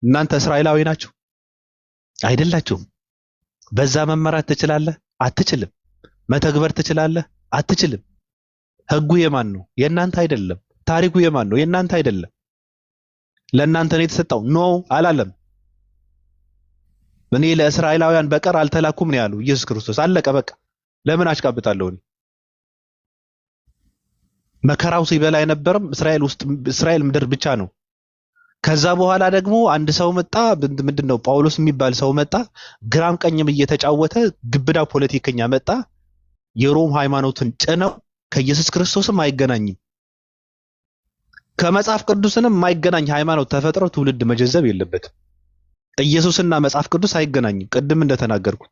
እናንተ እስራኤላዊ ናችሁ አይደላችሁም? በዛ መመራት ትችላለህ? አትችልም። መተግበር ትችላለህ? አትችልም። ህጉ የማን ነው? የእናንተ አይደለም። ታሪኩ የማን ነው? የእናንተ አይደለም። ለእናንተ ነው የተሰጠው? ኖ አላለም። እኔ ለእስራኤላውያን በቀር አልተላኩም ነው ያለው ኢየሱስ ክርስቶስ። አለቀ በቃ። ለምን አሽቃብጣለሁ? መከራው ሲበላ የነበረም እስራኤል ምድር ብቻ ነው። ከዛ በኋላ ደግሞ አንድ ሰው መጣ። ምንድነው ጳውሎስ የሚባል ሰው መጣ። ግራም ቀኝም እየተጫወተ ግብዳ ፖለቲከኛ መጣ። የሮም ሃይማኖትን ጭነው ከኢየሱስ ክርስቶስም አይገናኝም ከመጽሐፍ ቅዱስንም የማይገናኝ ሃይማኖት ተፈጥሮ ትውልድ መጀዘብ የለበትም። ኢየሱስና መጽሐፍ ቅዱስ አይገናኝም። ቅድም እንደተናገርኩት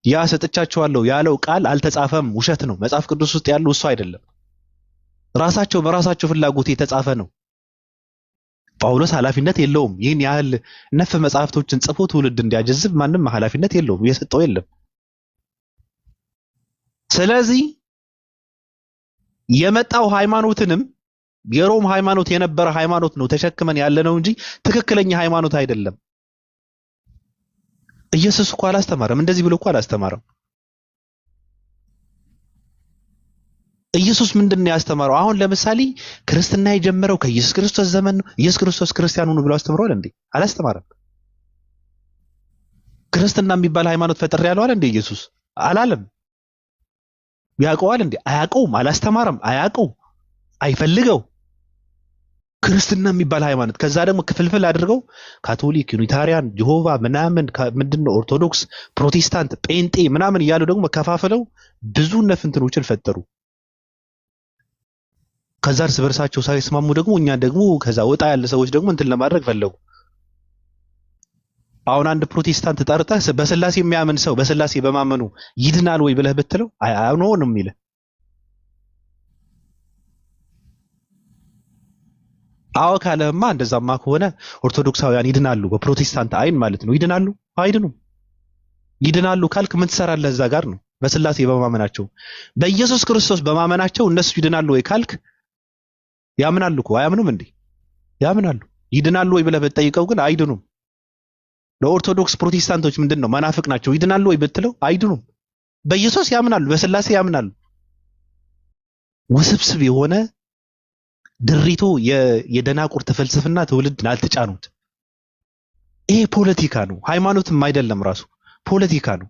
ያ ሰጥቻቸዋለሁ ያለው ቃል አልተጻፈም፣ ውሸት ነው። መጽሐፍ ቅዱስ ውስጥ ያለው እሱ አይደለም። በራሳቸው ፍላጎት የተጻፈ ነው። ጳውሎስ ኃላፊነት የለውም። ይህን ያህል ነፍ መጽሐፍቶችን ጽፎ ትውልድ እንዲያጀዝብ ማንም ኃላፊነት የለውም፣ የሰጠው የለም። ስለዚህ የመጣው ሃይማኖትንም የሮም ሃይማኖት የነበረ ሃይማኖት ነው ተሸክመን ያለነው እንጂ ትክክለኛ ሃይማኖት አይደለም። ኢየሱስ እኮ አላስተማረም፣ እንደዚህ ብሎ እኮ አላስተማረም። ኢየሱስ ምንድነው ያስተማረው? አሁን ለምሳሌ ክርስትና የጀመረው ከኢየሱስ ክርስቶስ ዘመን ነው። ኢየሱስ ክርስቶስ ክርስቲያኑ ነው ብሎ አስተምሯል እንዴ? አላስተማረም። ክርስትና የሚባል ሃይማኖት ፈጥሬ ያለው አለ እንዴ? ኢየሱስ አላለም። ያውቀዋል እንዴ? አያውቀውም። አላስተማረም። አያውቀው፣ አይፈልገው ክርስትና የሚባል ሃይማኖት። ከዛ ደግሞ ክፍልፍል አድርገው ካቶሊክ፣ ዩኒታሪያን፣ ጀሆቫ ምናምን ምንድነው ኦርቶዶክስ፣ ፕሮቴስታንት፣ ጴንጤ ምናምን እያሉ ደግሞ ከፋፍለው ብዙ ነፍንትኖችን ፈጠሩ። ከዛ እርስ በርሳቸው ሳይስማሙ ደግሞ እኛ ደግሞ ከዛ ወጣ ያለ ሰዎች ደግሞ እንትን ለማድረግ ፈለጉ። አሁን አንድ ፕሮቴስታንት ጠርተህ በስላሴ የሚያምን ሰው በስላሴ በማመኑ ይድናል ወይ ብለህ ብትለው አይሆንም ይላል። አዎ ካለህማ እንደዛማ ከሆነ ኦርቶዶክሳውያን ይድናሉ በፕሮቴስታንት አይን ማለት ነው። ይድናሉ? አይድኑም። ይድናሉ ካልክ ምን ትሰራለህ? እዛ ጋር ነው በስላሴ በማመናቸው በኢየሱስ ክርስቶስ በማመናቸው እነሱ ይድናሉ ወይ ካልክ ያምናሉ እኮ። አያምኑም እንዴ? ያምናሉ። ይድናሉ ወይ ብለህ ብትጠይቀው ግን አይድኑም። ለኦርቶዶክስ ፕሮቴስታንቶች ምንድነው መናፍቅ ናቸው። ይድናሉ ወይ ብትለው አይድኑም። በኢየሱስ ያምናሉ፣ በስላሴ ያምናሉ። ውስብስብ የሆነ ድሪቶ የደናቁርት ፍልስፍና ትውልድ ላልተጫኑት። ይሄ ፖለቲካ ነው፣ ሃይማኖትም አይደለም። ራሱ ፖለቲካ ነው።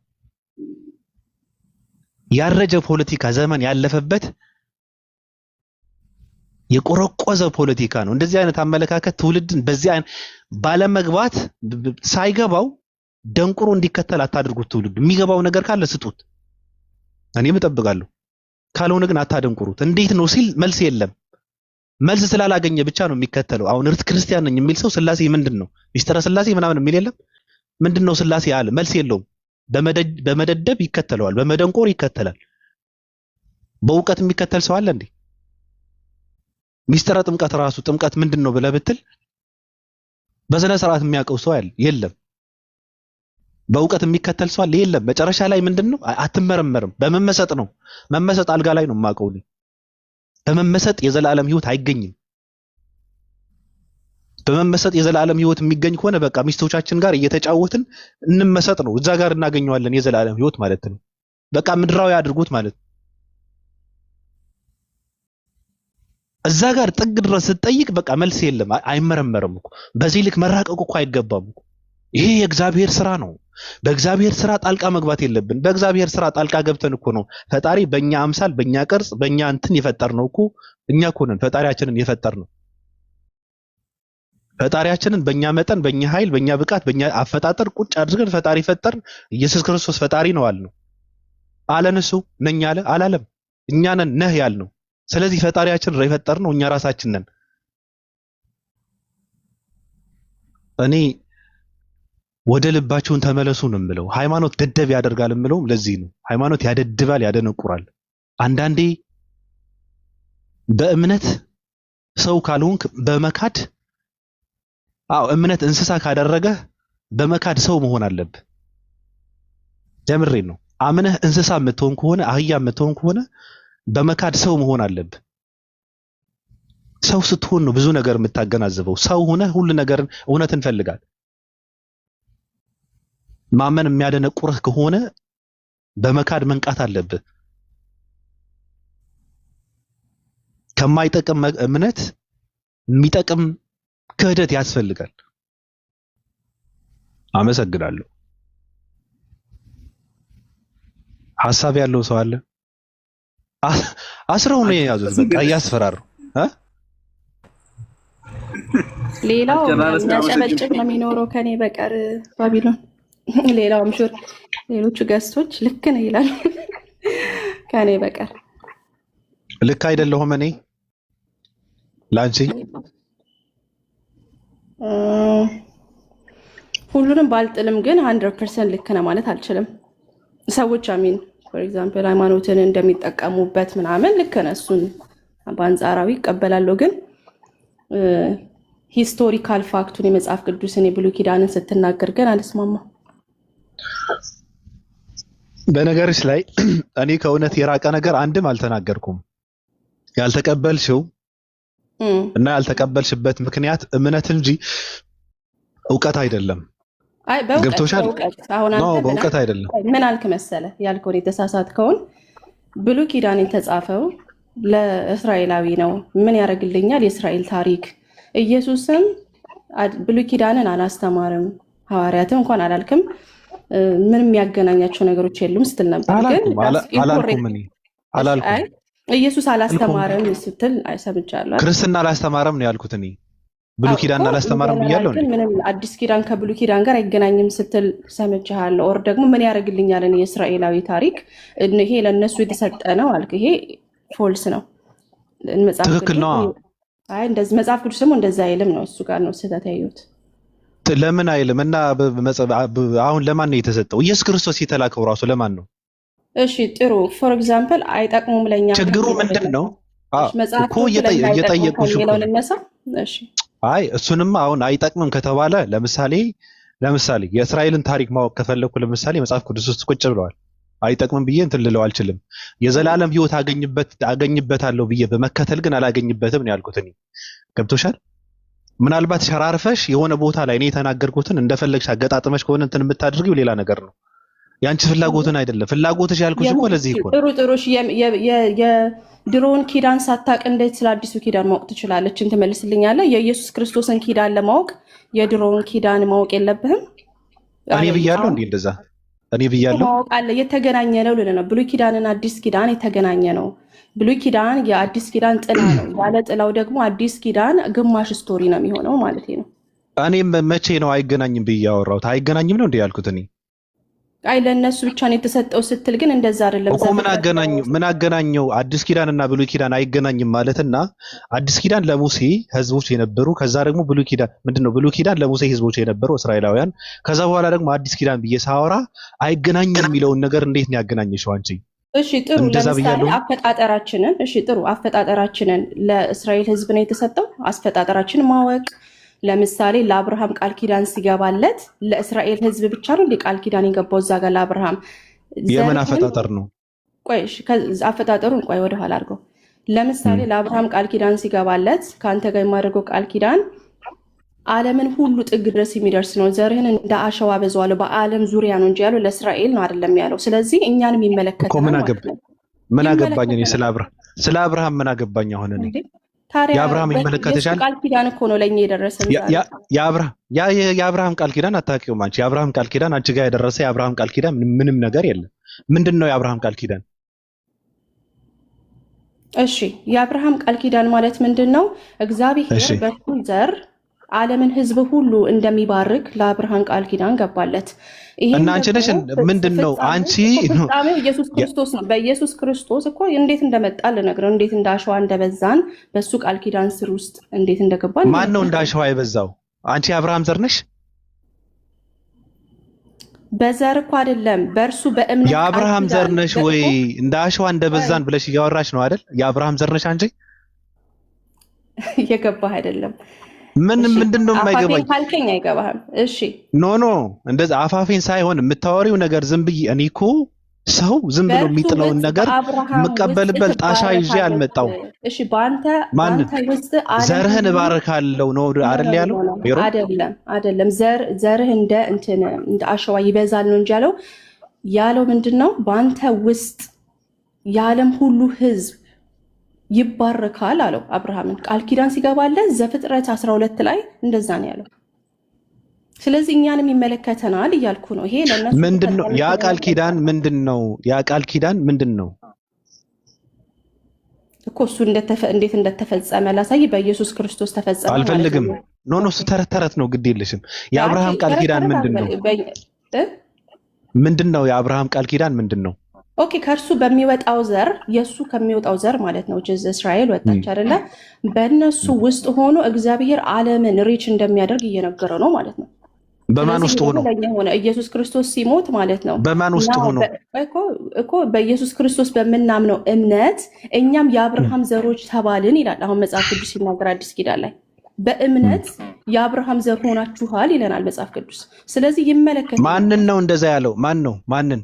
ያረጀ ፖለቲካ፣ ዘመን ያለፈበት የቆረቆዘ ፖለቲካ ነው። እንደዚህ አይነት አመለካከት ትውልድን በዚህ አይነት ባለመግባት ሳይገባው ደንቁሮ እንዲከተል አታድርጉት። ትውልድ የሚገባው ነገር ካለ ስጡት፣ እኔም እጠብቃለሁ። ካልሆነ ግን አታደንቁሩት። እንዴት ነው ሲል መልስ የለም። መልስ ስላላገኘ ብቻ ነው የሚከተለው። አሁን ክርስቲያን ነኝ የሚል ሰው ስላሴ ምንድነው ሚስጥረ ስላሴ ምናምን የሚል የለም። ምንድነው ስላሴ አለ? መልስ የለውም። በመደደብ ይከተለዋል፣ በመደንቆር ይከተላል። በእውቀት የሚከተል ሰው አለ እንዴ? ሚስጥረ ጥምቀት ራሱ ጥምቀት ምንድነው ብለህ ብትል በስነ ስርዓት የሚያውቀው ሰው የለም። በእውቀት የሚከተል ሰው አለ? የለም። መጨረሻ ላይ ምንድነው? አትመረመርም። በመመሰጥ ነው። መመሰጥ አልጋ ላይ ነው የማውቀው። በመመሰጥ የዘላለም ህይወት አይገኝም። በመመሰጥ የዘላለም ህይወት የሚገኝ ከሆነ በቃ ሚስቶቻችን ጋር እየተጫወትን እንመሰጥ ነው። እዛ ጋር እናገኘዋለን የዘላለም ህይወት ማለት ነው። በቃ ምድራዊ አድርጎት ማለት ነው። እዛ ጋር ጥግ ድረስ ስትጠይቅ በቃ መልስ የለም። አይመረመርም እኮ። በዚህ ልክ መራቀቅ እኮ አይገባም እኮ። ይሄ የእግዚአብሔር ስራ ነው። በእግዚአብሔር ስራ ጣልቃ መግባት የለብን። በእግዚአብሔር ስራ ጣልቃ ገብተን እኮ ነው ፈጣሪ በእኛ አምሳል በእኛ ቅርጽ በእኛ እንትን የፈጠርነው እኮ እኛ እኮ ነን ፈጣሪያችንን የፈጠርነው። ፈጣሪያችንን በእኛ መጠን በእኛ ኃይል በእኛ ብቃት በእኛ አፈጣጠር ቁጭ አድርገን ፈጣሪ ፈጠርን። ኢየሱስ ክርስቶስ ፈጣሪ ነው አልነው አለን። እሱ ነኝ አለ አላለም? እኛ ነን ነህ ያልነው። ስለዚህ ፈጣሪያችንን የፈጠርነው እኛ ራሳችን ነን። እኔ ወደ ልባችሁን ተመለሱ ነው የምለው። ሃይማኖት ደደብ ያደርጋል የምለውም ለዚህ ነው። ሃይማኖት ያደድባል፣ ያደነቁራል። አንዳንዴ በእምነት ሰው ካልሆንክ በመካድ እምነት እንስሳ ካደረገ በመካድ ሰው መሆን አለብህ። ጀምሬን ነው። አምነህ እንስሳ የምትሆን ከሆነ አህያ የምትሆን ከሆነ በመካድ ሰው መሆን አለብህ። ሰው ስትሆን ነው ብዙ ነገር የምታገናዝበው። ሰው ሆነ ሁሉ ነገር እውነትን ፈልጋል። ማመን የሚያደነቁርህ ከሆነ በመካድ መንቃት አለብህ። ከማይጠቅም እምነት የሚጠቅም ክህደት ያስፈልጋል። አመሰግናለሁ። ሐሳብ ያለው ሰው አለ? አስረው ነው የያዙት። በቃ እያስፈራሩ ሌላው የሚያጨበጭብ ነው የሚኖረው ከኔ በቀር ባቢሎን። ሌላው ምሹር ሌሎቹ ገስቶች ልክ ነው ይላል ከኔ በቀር። ልክ አይደለሁም እኔ ላንቺ? ሁሉንም ባልጥልም ግን 100% ልክ ነው ማለት አልችልም። ሰዎች አሚን ፎር ኤግዛምፕል ሃይማኖትን እንደሚጠቀሙበት ምናምን ልክ ነው፣ እሱን በአንጻራዊ ይቀበላለሁ። ግን ሂስቶሪካል ፋክቱን የመጽሐፍ ቅዱስን የብሉይ ኪዳንን ስትናገር ግን አልስማማም። በነገርሽ ላይ እኔ ከእውነት የራቀ ነገር አንድም አልተናገርኩም። ያልተቀበልሽው እና ያልተቀበልሽበት ምክንያት እምነት እንጂ እውቀት አይደለም። አይ ገብቶሻል? አሁን አንተ በእውቀት አይደለም። ምን አልክ መሰለ ያልከውን የተሳሳትከውን ብሉይ ኪዳን የተጻፈው ለእስራኤላዊ ነው። ምን ያደርግልኛል የእስራኤል ታሪክ። ኢየሱስም ብሉይ ኪዳንን አላስተማርም፣ ሐዋርያትም እንኳን አላልክም። ምንም የሚያገናኛቸው ነገሮች የሉም ስትል ነበር። ግን አላልኩም። ኢየሱስ አላስተማርም ስትል ሰምቻለሁ። ክርስትና አላስተማረም ነው ያልኩት እኔ። ብሉይ ኪዳን አላስተማረም ብያለሁ። ምንም አዲስ ኪዳን ከብሉይ ኪዳን ጋር አይገናኝም ስትል ሰምቻለሁ። ኦር ደግሞ ምን ያደርግልኛል እኔ የእስራኤላዊ ታሪክ ይሄ ለነሱ የተሰጠ ነው አልክ። ይሄ ፎልስ ነው። ትክክል ነው። አይ እንደዚህ መጽሐፍ ቅዱስ ደግሞ እንደዛ አይልም ነው፣ እሱ ጋር ነው ስህተት ያዩት። ለምን አይልም? እና አሁን ለማን ነው የተሰጠው? ኢየሱስ ክርስቶስ የተላከው ራሱ ለማን ነው? እሺ ጥሩ። ፎር ኤግዛምፕል አይጠቅሙም ለኛ። ችግሩ ምንድን ነው እኮ እየጠየቁሽ እኮ ነው። እሺ አይ እሱንም አሁን አይጠቅምም ከተባለ ለምሳሌ የእስራኤልን ታሪክ ማወቅ ከፈለኩ ለምሳሌ መጽሐፍ ቅዱስ ውስጥ ቁጭ ብለዋል። አይጠቅምም ብዬ እንትን ልለው አልችልም። የዘላለም ሕይወት አገኝበታለሁ ብዬ በመከተል ግን አላገኝበትም ነው ያልኩት እኔ። ገብቶሻል? ምናልባት ሸራርፈሽ የሆነ ቦታ ላይ እኔ የተናገርኩትን እንደፈለግሽ አገጣጥመሽ ከሆነ እንትን የምታደርጊው ሌላ ነገር ነው። ያንቺ ፍላጎትን አይደለም። ፍላጎትሽ ያልኩሽ እኮ ለዚህ እኮ ጥሩ የድሮውን ኪዳን ሳታቅ እንዴት ስለ አዲሱ ኪዳን ማወቅ ትችላለች? ትመልስልኛለህ? የኢየሱስ ክርስቶስን ኪዳን ለማወቅ የድሮውን ኪዳን ማወቅ የለብህም? እኔ ብያለሁ እንዴ? እንደዛ እኔ ብያለሁ። ማወቅ አለ። የተገናኘ ነው ልልህ ነው። ብሉይ ኪዳንና አዲስ ኪዳን የተገናኘ ነው። ብሉይ ኪዳን የአዲስ ኪዳን ጥላ ነው። ያለ ጥላው ደግሞ አዲስ ኪዳን ግማሽ ስቶሪ ነው የሚሆነው ማለት ነው። እኔም መቼ ነው አይገናኝም ብዬ ያወራሁት? አይገናኝም ነው እንዴ ያልኩት እኔ? አይ ለነሱ ብቻ ነው የተሰጠው ስትል ግን እንደዛ አይደለም እኮ። ምን አገናኘው? አዲስ ኪዳን እና ብሉይ ኪዳን አይገናኝም ማለትና አዲስ ኪዳን ለሙሴ ህዝቦች የነበሩ፣ ከዛ ደግሞ ብሉይ ኪዳን ምንድነው? ብሉይ ኪዳን ለሙሴ ህዝቦች የነበሩ እስራኤላውያን፣ ከዛ በኋላ ደግሞ አዲስ ኪዳን ብዬ ሳወራ አይገናኝም የሚለውን ነገር እንዴት ነው ያገናኘሽው አንቺ? እሺ ጥሩ። ለምሳሌ አፈጣጠራችንን ለእስራኤል ህዝብ ነው የተሰጠው። አፈጣጠራችንን ማወቅ ለምሳሌ ለአብርሃም ቃል ኪዳን ሲገባለት ለእስራኤል ህዝብ ብቻ ነው እንደ ቃል ኪዳን የገባው እዛ ጋር ለአብርሃም። የምን አፈጣጠር ነው? ቆይ አፈጣጠሩን ወደኋላ አድርገው። ለምሳሌ ለአብርሃም ቃል ኪዳን ሲገባለት ከአንተ ጋር የማደርገው ቃል ኪዳን ዓለምን ሁሉ ጥግ ድረስ የሚደርስ ነው፣ ዘርህን እንደ አሸዋ አበዛዋለሁ፣ በዓለም ዙሪያ ነው እንጂ ያለው ለእስራኤል ነው አይደለም ያለው። ስለዚህ እኛንም ይመለከታል ማለት ነው። ምን አገባኝ እኔ ስለ አብርሃም ምን አገባኝ አሁን እኔ? የአብርሃም ይመለከተሻል። ቃል ኪዳን እኮ ነው ለኛ የደረሰን። የአብርሃም ቃል ኪዳን አታውቂውም አንቺ። የአብርሃም ቃል ኪዳን አንቺ ጋር የደረሰ የአብርሃም ቃል ኪዳን ምንም ነገር የለም። ምንድን ነው የአብርሃም ቃል ኪዳን? እሺ የአብርሃም ቃል ኪዳን ማለት ምንድን ነው? እግዚአብሔር በሱ ዘር ዓለምን ህዝብ ሁሉ እንደሚባርክ ለአብርሃም ቃል ኪዳን ገባለት። እና አንቺ ነሽ ምንድን ነው አንቺ ኢየሱስ ክርስቶስ ነው። በኢየሱስ ክርስቶስ እኮ እንዴት እንደመጣ ልነግረው፣ እንዴት እንዳሸዋ እንደበዛን በሱ ቃል ኪዳን ስር ውስጥ እንዴት እንደገባን። ማን ነው እንዳሸዋ የበዛው? አንቺ የአብርሃም ዘር ነሽ? በዘር እኮ አይደለም፣ በእርሱ በእምነት የአብርሃም ዘር ነሽ ወይ? እንደ አሸዋ እንደበዛን ብለሽ እያወራሽ ነው አይደል? የአብርሃም ዘር ነሽ አንቺ? እየገባህ አይደለም። ምንድን ነው የማይገባኝ? ካልከኝ አይገባህም። እሺ ኖ እንደዛ አፋፌን ሳይሆን የምታወሪው ነገር ዝም ብዬ እኔ እኮ ሰው ዝም ብሎ በእርሱ የሚጥለውን ውስጥ ነገር በአብርሃም ውስጥ የምቀበልበት ጣሻ ይዤ ትባረካለህ። አልመጣው። እሺ በአንተ ማንን ውስጥ ዓለም ዘርህን ሁሉ እባርካለሁ ነው አይደል ያለው? ሜሮን አይደለም ዘርህ እንደ አሸዋ ይበዛል ነው እንጂ ያለው ምንድን ነው? በአንተ ውስጥ የዓለም ሁሉ ህዝብ ይባረካል አለው አብርሃምን ቃል ኪዳን ሲገባለት ዘፍጥረት 12 ላይ እንደዛ ነው ያለው። ስለዚህ እኛንም ይመለከተናል እያልኩ ነው። ይሄ ለነሱ ምንድነው ያ ቃል ኪዳን? ምንድነው ያ ቃል ኪዳን? ምንድነው እኮ እሱ እንዴት እንደተፈጸመ ላሳይ። በኢየሱስ ክርስቶስ ተፈጸመ። አልፈልግም። ኖ እሱ ተረት ተረት ነው፣ ግድ የለሽም። የአብርሃም ቃል ኪዳን ምንድነው? ምንድነው የአብርሃም ቃል ኪዳን ምንድነው? ኦኬ ከእርሱ በሚወጣው ዘር የእሱ ከሚወጣው ዘር ማለት ነው። እስራኤል ወጣች አይደለ? በእነሱ ውስጥ ሆኖ እግዚአብሔር ዓለምን ሪች እንደሚያደርግ እየነገረ ነው ማለት ነው። በማን ውስጥ ሆኖ? ኢየሱስ ክርስቶስ ሲሞት ማለት ነው። በማን ውስጥ ሆኖ? እኮ በኢየሱስ ክርስቶስ በምናምነው እምነት እኛም የአብርሃም ዘሮች ተባልን ይላል። አሁን መጽሐፍ ቅዱስ ሲናገር አዲስ ኪዳን ላይ በእምነት የአብርሃም ዘር ሆናችኋል ይለናል መጽሐፍ ቅዱስ። ስለዚህ ይመለከታል። ማንን ነው እንደዛ ያለው? ማን ነው? ማንን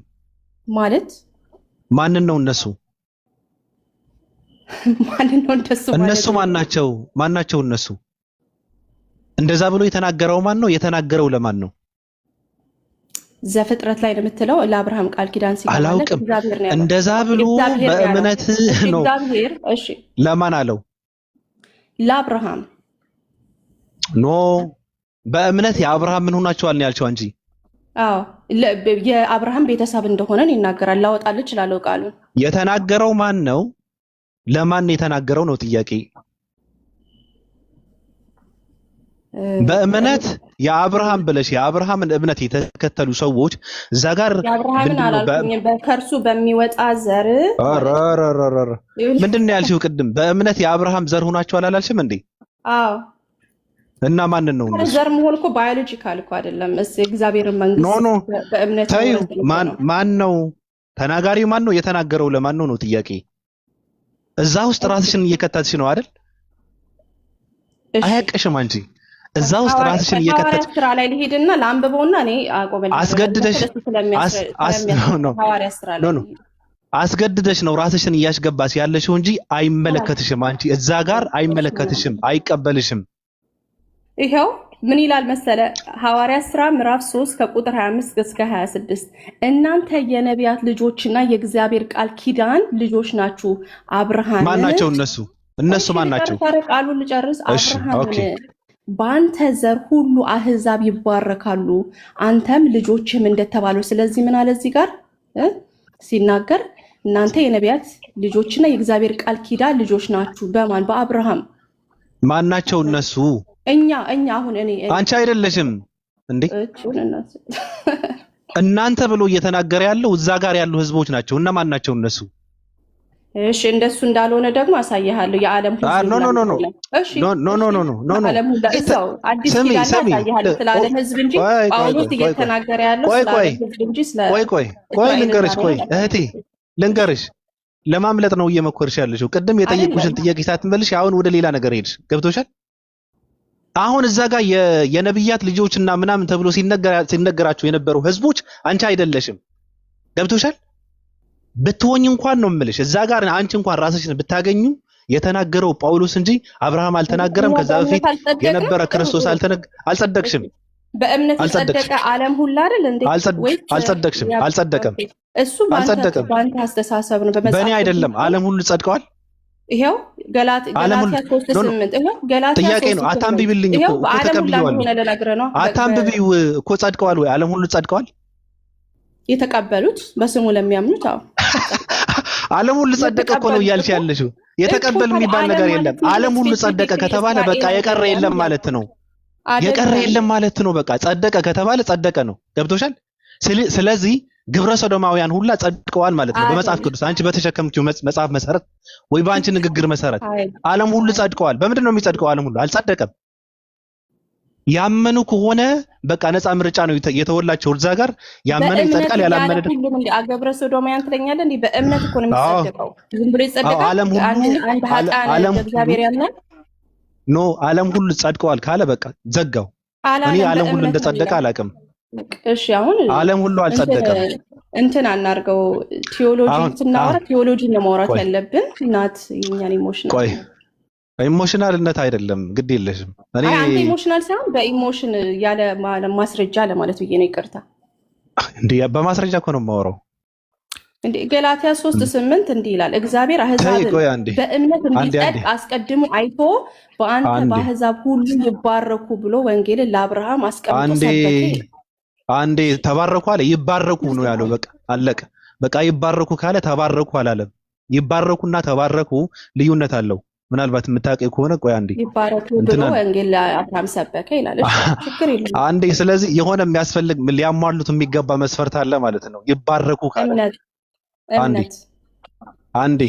ማለት ማንን ነው? እነሱ ማንን ነው? እነሱ ማናቸው? ማናቸው እነሱ? እንደዛ ብሎ የተናገረው ማን ነው? የተናገረው ለማን ነው? ዘፍጥረት ላይ ነው የምትለው። ለአብርሃም ቃል ኪዳን ሲገባለት አላውቅም። እንደዛ ብሎ በእምነት ነው። እሺ ለማን አለው? ለአብርሃም። ኖ በእምነት የአብርሃም ምን ሆናቸዋል ነው ያልቸው እንጂ። አዎ የአብርሃም ቤተሰብ እንደሆነን ይናገራል። ላወጣልህ እችላለሁ ቃሉን። የተናገረው ማን ነው? ለማን የተናገረው ነው ጥያቄ። በእምነት የአብርሃም ብለሽ የአብርሃምን እምነት የተከተሉ ሰዎች እዛ ጋር የአብርሃምን አላልኩኝም፣ ከእርሱ በሚወጣ ዘር ምንድን ነው ያልሽው ቅድም? በእምነት የአብርሃም ዘር ሆናችኋል አላልሽም እንዴ? አዎ እና ማንን ነው ዘር መሆን እኮ ባዮሎጂካል እኮ አይደለም። እግዚአብሔርን መንግስት በእምነት ታዩ። ማን ነው ተናጋሪው? ማን ነው የተናገረው? ለማን ነው ነው ጥያቄ። እዛ ውስጥ ራስሽን እየከተትሽ ነው አይደል? አያቅሽም አንቺ እዛ ውስጥ ራስሽን እየከተትሽ። ስራ ላይ ልሄድና ለአንብበውና እኔ አስገድደሽ ነው ራስሽን እያስገባሽ ያለሽው እንጂ አይመለከትሽም። አንቺ እዛ ጋር አይመለከትሽም፣ አይቀበልሽም። ይሄው ምን ይላል መሰለ? ሐዋርያት ሥራ ምዕራፍ 3 ከቁጥር 25 እስከ 26 እናንተ የነቢያት ልጆችና የእግዚአብሔር ቃል ኪዳን ልጆች ናችሁ። አብርሃም ማን ናቸው እነሱ? ማን ናቸው? ቃሉን ልጨርስ። አብርሃም በአንተ ዘር ሁሉ አህዛብ ይባረካሉ፣ አንተም ልጆችም እንደተባሉ። ስለዚህ ምን አለ እዚህ ጋር ሲናገር እናንተ የነቢያት ልጆችና የእግዚአብሔር ቃል ኪዳን ልጆች ናችሁ። በማን? በአብርሃም። ማን ናቸው እነሱ? እኛ አሁን እኔ አንቺ አይደለሽም እንዴ? እናንተ ብሎ እየተናገረ ያለው እዛ ጋር ያሉ ህዝቦች ናቸው። እና ማን ናቸው እነሱ? እሺ እንደሱ እንዳልሆነ ደግሞ አሳያለሁ። የዓለም ሁሉ እሺ ኖ ዓለም ሁሉ እዛው አዲስ ኪዳን አሳያለሁ ስለ ዓለም ህዝብ እንጂ ጳውሎስ እየተናገረ ያለው ስለ ዓለም ህዝብ እንጂ ስለ ቆይ ልንገርሽ። ቆይ እህቴ ልንገርሽ፣ ለማምለጥ ነው እየመኮርሽ ያለሽው። ቅድም የጠየቁሽን ጥያቄ ሳትመልሽ አሁን ወደ ሌላ ነገር ሄድሽ። ገብቶሻል? አሁን እዛ ጋር የነብያት ልጆችና ምናምን ተብሎ ሲነገራቸው የነበሩ ህዝቦች አንቺ አይደለሽም። ገብቶሻል? ብትሆኝ እንኳን ነው የምልሽ እዛ ጋር አንቺ እንኳን ራስሽን ብታገኙ የተናገረው ጳውሎስ እንጂ አብርሃም አልተናገረም። ከዛ በፊት የነበረ ክርስቶስ አልጸደቅሽም። በእምነት የጸደቀ ዓለም ሁሉ አይደል እንዴ? አልጸደቅሽም። አልጸደቀም። እሱ ባንተ አስተሳሰብ ነው። በእኔ አይደለም። ዓለም ሁሉ ጸድቀዋል። ይሄው ገላትያ 3:8 ይሄው ገላትያ ጥያቄ ነው። አታንብቢልኝ እኮ ተቀብየዋለሁ። አታንብቢው እኮ ጸድቀዋል ወይ? ዓለም ሁሉ ጸድቀዋል። የተቀበሉት በስሙ ለሚያምኑት አዎ ዓለም ሁሉ ጸደቀ እኮ ነው እያልሽ ያለሽው። የተቀበል የሚባል ነገር የለም። ዓለም ሁሉ ጸደቀ ከተባለ በቃ የቀረ የለም ማለት ነው። የቀረ የለም ማለት ነው። በቃ ጸደቀ ከተባለ ጸደቀ ነው። ገብቶሻል? ስለዚህ ግብረ ሰዶማውያን ሁላ ጸድቀዋል ማለት ነው በመጽሐፍ ቅዱስ። አንቺ በተሸከምችው መጽሐፍ መሰረት ወይ በአንቺ ንግግር መሰረት ዓለም ሁሉ ጸድቀዋል። በምንድን ነው የሚጸድቀው? ዓለም ሁሉ አልጸደቀም። ያመኑ ከሆነ በቃ ነፃ ምርጫ ነው የተወላቸው። እዛ ጋር ያመነ ይጸድቃል፣ ያላመነ ሁሉም እንደ ግብረ ሰዶማውያን ትለኛለህ እንዴ? በእምነት እኮ ነው የሚጸድቀው። ዝም ብሎ ይጸድቃል? አንድ እግዚአብሔር ያምናል ኖ ዓለም ሁሉ ጸድቀዋል ካለ በቃ ዘጋው። እኔ ዓለም ሁሉ እንደጸደቀ አላውቅም። እሺ አሁን ዓለም ሁሉ አልጸደቀም። እንትን አናርገው። ቲዮሎጂ አሁን ስናወራ ቲዮሎጂን ነው ማውራት ያለብን። ናት የኛን ኢሞሽናል ቆይ ኢሞሽናልነት አይደለም፣ ግድ የለሽም። እኔ አንተ ኢሞሽናል ሳይሆን በኢሞሽን ያለ ማስረጃ ለማለት ብዬ ነው። ይቅርታ እንዴ በማስረጃ እኮ ነው የማወራው። እንዴ ገላትያ 3:8 እንዲህ ይላል፣ እግዚአብሔር አሕዛብን በእምነት እንዲጸድቅ አስቀድሞ አይቶ በአንተ በአሕዛብ ሁሉ ይባረኩ ብሎ ወንጌልን ለአብርሃም አስቀምጦ ሰበከ። አንዴ ተባረኩ አለ፣ ይባረኩ ነው ያለው። በቃ አለቀ። በቃ ይባረኩ ካለ ተባረኩ አላለም። ይባረኩና ተባረኩ ልዩነት አለው። ምናልባት የምታውቀው ከሆነ ቆይ አንዴ ይባረኩ ብሎ ወንጌል ለአብርሃም ሰበከ ይላል። ችግር የለም አንዴ። ስለዚህ የሆነ የሚያስፈልግ ሊያሟሉት የሚገባ መስፈርት አለ ማለት ነው። ይባረኩ ካለ አንዴ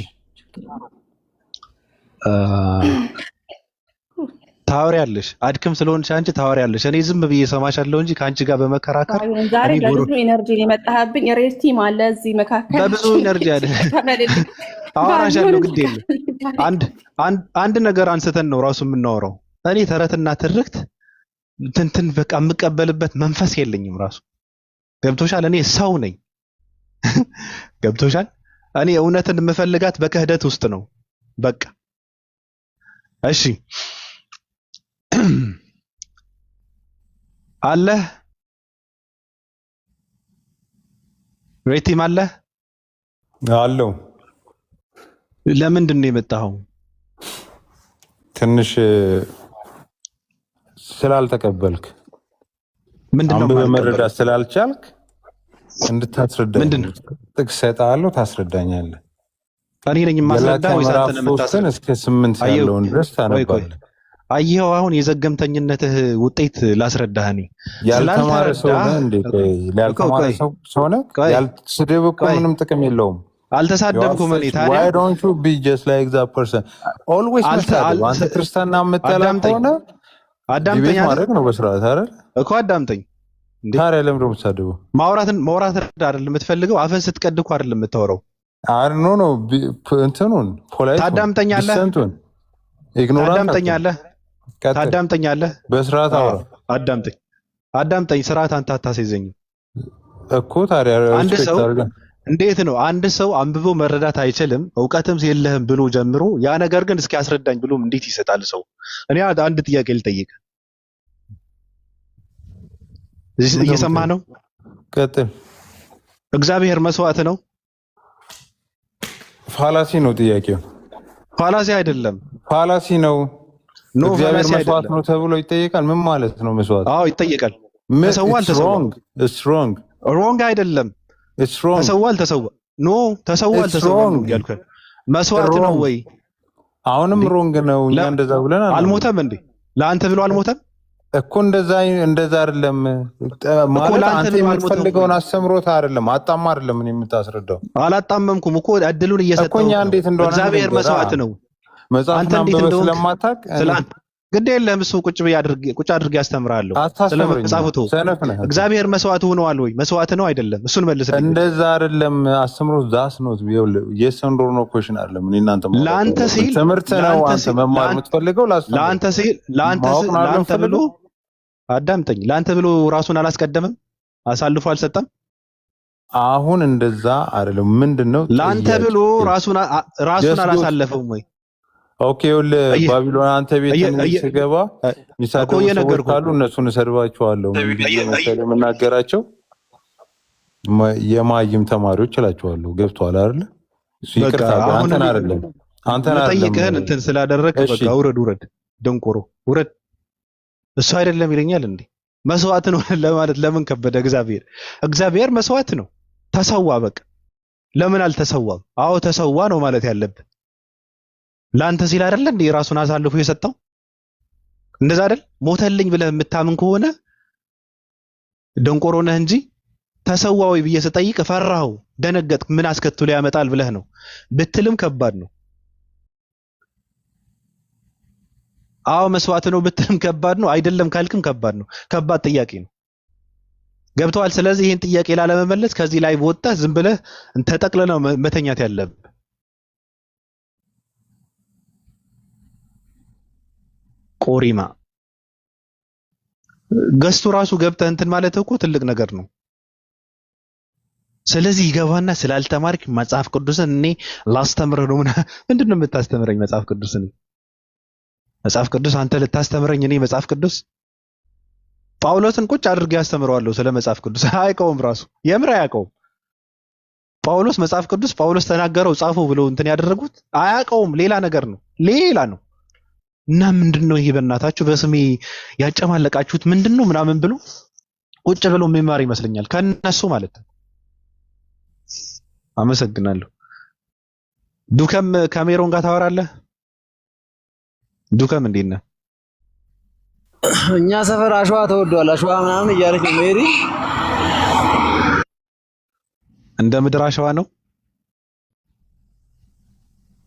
ታወሪያለሽ። አድክም ስለሆንሽ አንቺ ታወሪያለሽ። እኔ ዝም ብዬ ሰማሻለሁ እንጂ ከአንቺ ጋር በመከራከር ዛሬ በብዙ ኢነርጂ የመጣህብኝ ሬስቲ ማለ እዚህ መካከል በብዙ ኢነርጂ አለ አወራሻለሁ። ግድ የለም አንድ ነገር አንስተን ነው ራሱ የምናወራው። እኔ ተረትና ትርክት ትንትን በቃ የምቀበልበት መንፈስ የለኝም ራሱ። ገብቶሻል? እኔ ሰው ነኝ። ገብቶሻል? እኔ እውነትን የምፈልጋት በክህደት ውስጥ ነው። በቃ እሺ አለ ሬቲም አለ አለው። ለምንድን ነው የመጣኸው? ትንሽ ስላልተቀበልክ ምንድነው መረዳት ስላልቻልክ እንድታስረዳኝ ምንድነው ጥቅስ ሰጣለሁ፣ ታስረዳኛለህ። እኔ ነኝ የማስረዳው ወይስ አንተ ነህ የምታስረዳው? እስከ 8 ያለውን ድረስ ታነባለህ። አየኸው አሁን የዘገምተኝነትህ ውጤት ላስረዳህ። እኔ ያልተማረ ሰው ነህ እንዴ? ያልተማረ ሰው ነህ። ያልስድብ እኮ ምንም ጥቅም የለውም። አልተሳደብኩም እኔ ታዲያ። why don't you be just like that person always መሳደብ? አንተ ክርስቲያና የምትጠላ ከሆነ አዳምጠኝ ማድረግ ነው በስርዓት አይደል እኮ። አዳምጠኝ እንዴ ታዲያ ለምን ነው የምትሳደበው? ማውራት አይደል የምትፈልገው? አፈን ስትቀድ እኮ አይደል የምታወራው? ኖ ኖ እንትኑን ፖላይት ታዳምጠኛለህ፣ ታዳምጠኛለህ። በስርዓት አውራ። አዳምጠኝ። ስርዓት አንተ አታስይዘኝ እኮ ታዲያ። አንድ ሰው እንዴት ነው አንድ ሰው አንብቦ መረዳት አይችልም እውቀትም የለህም ብሎ ጀምሮ ያ ነገር ግን እስኪ አስረዳኝ ብሎም እንዴት ይሰጣል ሰው? እኔ አንድ ጥያቄ ልጠይቅ። እየሰማህ ነው? ቀጥል። እግዚአብሔር መስዋዕት ነው? ፋላሲ ነው ጥያቄው። ፋላሲ አይደለም፣ ፋላሲ ነው። እግዚአብሔር መስዋዕት ነው ተብሎ ይጠየቃል። ምን ማለት ነው መስዋዕት? አዎ ይጠየቃል። ተሰዋል ሮንግ አይደለም። ተሰዋል ኖ ተሰዋል ያልኩህ መስዋዕት ነው ወይ? አሁንም ሮንግ ነው። እኛ እንደዛ ብለን አልሞተም እንዴ? ለአንተ ብሎ አልሞተም እኮ። እንደዛ አይደለም ማለት አንተ የምትፈልገውን አስተምሮት አይደለም። አጣማ አይደለም ምን የምታስረዳው? አላጣመምኩም እኮ እድሉን እየሰጠው እኮ። እኛ እንዴት እንደሆነ እግዚአብሔር መስዋዕት ነው። መጽሐፍ ስለማታውቅ ግድ የለህም። እሱ ቁጭ አድርጌ ያስተምራለሁ። ስለመጻፍቱ እግዚአብሔር መስዋዕት ሆኗል ወይ? መስዋዕት ነው አይደለም? እሱን መልስልኝ። እንደዛ አይደለም አስተምሮት ዛስ ነው የሰንዶር ነው ኮሽን አይደለም። እኔ እናንተ ለአንተ ሲል ትምህርት ነው አንተ መማር የምትፈልገው ለአንተ ብሎ አዳምጠኝ። ለአንተ ብሎ ራሱን አላስቀደመም፣ አሳልፎ አልሰጠም። አሁን እንደዛ አይደለም። ምንድነው ለአንተ ብሎ ራሱን አላሳለፈውም ወይ? ኦኬ ባቢሎን አንተ ቤት ሲገባ ሚሳደው ሰዎች ካሉ እነሱን እሰድባቸዋለሁ። የምናገራቸው የማይም ተማሪዎች እላቸዋለሁ። ገብቶሃል አይደል? ይቅርታ አንተን አይደለም ጠይቅህን እንትን ስላደረክ በቃ ውረድ፣ ደንቆሮ ውረድ። እሱ አይደለም ይለኛል እንዴ? መስዋዕት ነው ለማለት ለምን ከበደ? እግዚአብሔር መስዋዕት ነው። ተሰዋ በቃ። ለምን አልተሰዋም? አዎ ተሰዋ ነው ማለት ያለብህ። ለአንተ ሲል አይደለ እንዴ ራሱን አሳልፎ የሰጠው? እንደዛ አይደል? ሞተልኝ ብለህ የምታምን ከሆነ ደንቆሮ ነህ እንጂ ተሰዋ ወይ ብዬ ስጠይቅ ፈራኸው፣ ደነገጥክ። ምን አስከትሎ ያመጣል ብለህ ነው ብትልም ከባድ ነው። አዎ መስዋዕት ነው ብትልም ከባድ ነው። አይደለም ካልክም ከባድ ነው። ከባድ ጥያቄ ነው። ገብተዋል? ስለዚህ ይህን ጥያቄ ላለመመለስ ከዚህ ላይ ወጣህ ዝም ብለህ ተጠቅለህ መተኛት ያለብህ። ቆሪማ ገዝቱ ራሱ ገብተህ እንትን ማለት እኮ ትልቅ ነገር ነው። ስለዚህ ይገባና ስላልተማርክ መጽሐፍ ቅዱስን እኔ ላስተምርህ ነው ምንድነው የምታስተምረኝ መጽሐፍ ቅዱስን መጽሐፍ ቅዱስ አንተ ልታስተምረኝ እኔ መጽሐፍ ቅዱስ ጳውሎስን ቁጭ አድርጌ ያስተምረዋለሁ ስለ መጽሐፍ ቅዱስ አያውቀውም ራሱ የምር አያውቀውም ጳውሎስ መጽሐፍ ቅዱስ ጳውሎስ ተናገረው ጻፈው ብሎ እንትን ያደረጉት አያውቀውም ሌላ ነገር ነው ሌላ ነው እና ምንድነው ይሄ በእናታችሁ በስሜ ያጨማለቃችሁት ምንድነው ምናምን ብሎ ቁጭ ብሎ የሚማር ይመስለኛል ከነሱ ማለት ነው አመሰግናለሁ ዱከም ካሜሮን ጋር ታወራለህ ዱከም እንዴት ነህ እኛ ሰፈር አሸዋ ተወዷል አሸዋ ምናምን እያለች ነው ሜሪ እንደ ምድር አሸዋ ነው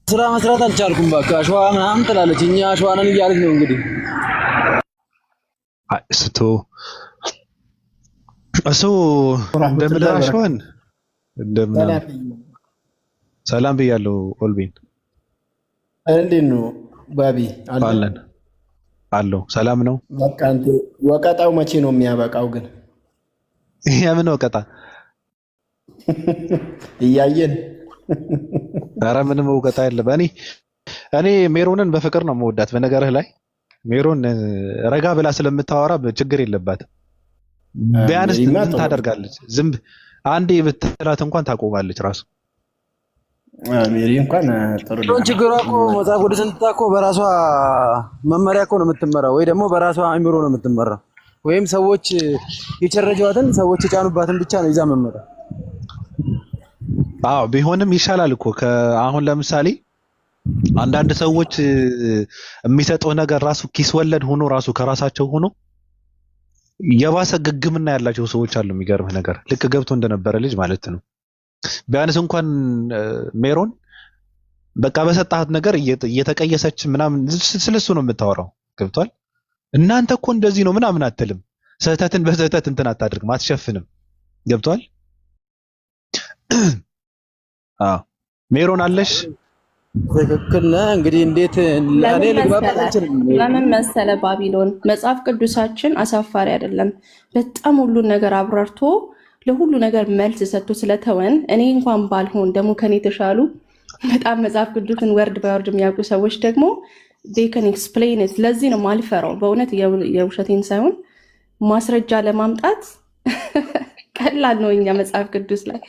ስራ መስራት አልቻልኩም ባካ አሸዋ ምናምን ትላለች እኛ አሸዋ ነን እያለች ነው እንግዲህ ስቶ እሱ እንደ ምድር አሸዋን እንደምን ሰላም ብያለሁ ኦልቢን እንዴት ነው ባቢ አለን አለው ሰላም ነው በቃ አንተ ወቀጣው መቼ ነው የሚያበቃው ግን የምን ወቀጣ እያየን ኧረ ምንም ወቀጣ የለም እኔ ሜሮንን በፍቅር ነው የምወዳት በነገርህ ላይ ሜሮን ረጋ ብላ ስለምታወራ ችግር የለባትም ቢያንስ ምን ታደርጋለች ዝም አንዴ ብትላት እንኳን ታቆማለች ራሱ ሜሪ እንኳን ጥሩ ነው ችግሯ እኮ መጽሐፍ ቅዱስን እኮ በራሷ መመሪያ እኮ ነው የምትመራው ወይ ደግሞ በራሷ አእምሮ ነው የምትመራው ወይም ሰዎች የቸረጇትን ሰዎች የጫኑባትን ብቻ ነው ይዛ መመራ አዎ ቢሆንም ይሻላል እኮ አሁን ለምሳሌ አንዳንድ ሰዎች የሚሰጠው ነገር ራሱ ኪስ ወለድ ሆኖ ራሱ ከራሳቸው ሆኖ የባሰ ግግምና ያላቸው ሰዎች አሉ የሚገርምህ ነገር ልክ ገብቶ እንደነበረ ልጅ ማለት ነው ቢያንስ እንኳን ሜሮን በቃ በሰጣት ነገር እየተቀየሰች ምናምን ስለሱ ነው የምታወራው ገብቷል እናንተ እኮ እንደዚህ ነው ምናምን አትልም ስህተትን በስህተት እንትን አታድርግም አትሸፍንም ገብቷል ሜሮን አለሽ ትክክል ነህ እንግዲህ እንዴት ለምን መሰለ ባቢሎን መጽሐፍ ቅዱሳችን አሳፋሪ አይደለም በጣም ሁሉን ነገር አብራርቶ ለሁሉ ነገር መልስ ሰጥቶ ስለተወን እኔ እንኳን ባልሆን ደግሞ ከኔ ተሻሉ በጣም መጽሐፍ ቅዱስን ወርድ በወርድ የሚያውቁ ሰዎች ደግሞ they can explain it ለዚህ ነው ማልፈራው በእውነት የውሸቴን ሳይሆን ማስረጃ ለማምጣት ቀላል ነው እኛ መጽሐፍ ቅዱስ ላይ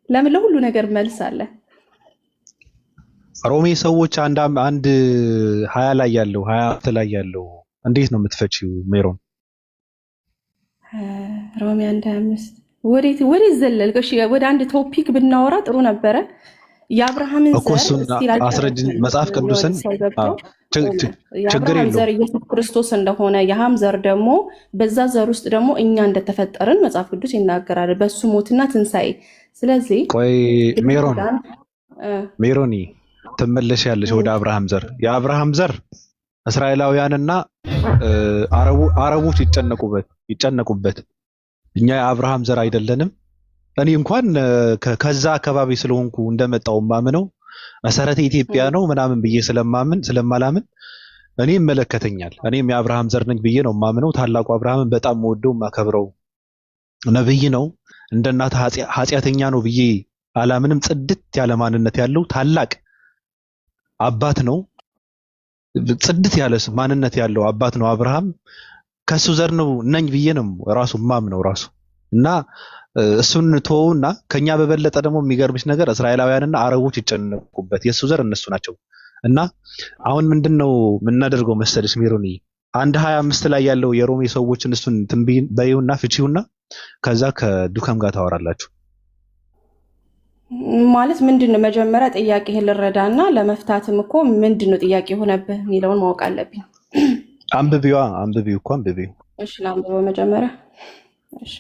ለምን ለሁሉ ነገር መልስ አለ ሮሜ ሰዎች አንድ 20 ላይ ያለው 20 ላይ ያለው እንዴት ነው የምትፈቺው ሜሮን ሮሜ 1:25 ወዴት ዘለልክ እሺ ወደ አንድ ቶፒክ ብናወራ ጥሩ ነበረ የአብርሃምን ዘር አስረጅ መጽሐፍ ቅዱስን ችግር የለውም ዘር ኢየሱስ ክርስቶስ እንደሆነ የሃም ዘር ደግሞ በዛ ዘር ውስጥ ደግሞ እኛ እንደተፈጠርን መጽሐፍ ቅዱስ ይናገራል በሱ ሞትና ትንሳኤ ስለዚህ ቆይ ሜሮኒ ትመለሻለሽ ወደ አብርሃም ዘር የአብርሃም ዘር እስራኤላውያንና አረቦች ይጨነቁበት እኛ የአብርሃም ዘር አይደለንም እኔ እንኳን ከዛ አካባቢ ስለሆንኩ እንደመጣው ማምነው መሰረተ ኢትዮጵያ ነው ምናምን ብዬ ስለማላምን እኔ ይመለከተኛል እኔም የአብርሃም ዘር ነኝ ብዬ ነው ማምነው ታላቁ አብርሃምን በጣም ወደው ማከብረው ነብይ ነው እንደናተ ኃጢያተኛ ነው ብዬ አላምንም ጽድት ያለ ማንነት ያለው ታላቅ አባት ነው ጽድት ያለ ማንነት ያለው አባት ነው አብርሃም ከሱ ዘር ነው ነኝ ብዬ ነው ራሱ ማምነው ራሱ እና እሱን ተወውና ከኛ በበለጠ ደግሞ የሚገርምሽ ነገር እስራኤላውያንና አረቦች ይጨነቁበት የሱ ዘር እነሱ ናቸው እና አሁን ምንድነው የምናደርገው መሰለሽ ሜሮኒ 1:25 ላይ ያለው የሮሜ ሰዎችን እሱን ትንቢን በይውና ፍቺውና ከዛ ከዱከም ጋር ታወራላችሁ ማለት ምንድነው መጀመሪያ ጥያቄህን ልረዳና ለመፍታትም እኮ ምንድነው ጥያቄ ሆነብህ የሚለውን ማወቅ አለብኝ አንብቢው እሺ ላንብበው መጀመሪያ እሺ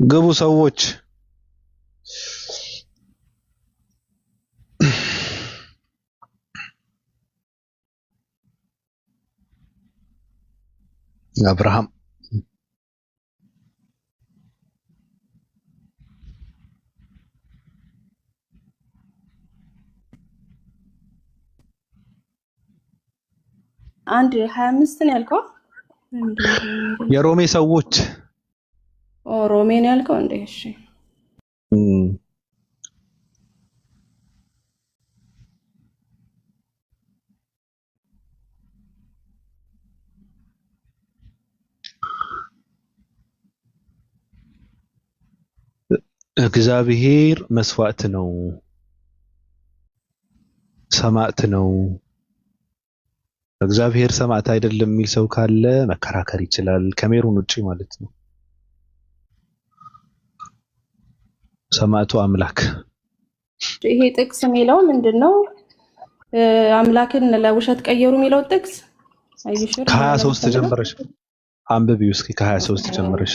ግቡ ሰዎች አብርሃም አንድ 25 ነው ያልከው የሮሜ ሰዎች ሮሜን ያልከው እንዴ? እሺ እግዚአብሔር መስዋዕት ነው፣ ሰማዕት ነው። እግዚአብሔር ሰማዕት አይደለም የሚል ሰው ካለ መከራከር ይችላል፣ ከሜሮን ውጪ ማለት ነው። ሰማዕቱ አምላክ ይሄ ጥቅስ የሚለው ምንድነው? አምላክን ለውሸት ቀየሩ የሚለው ጥቅስ አይሽር ከ23 ጀምረሽ አንብቢው እስኪ። ከ23 ጀምረሽ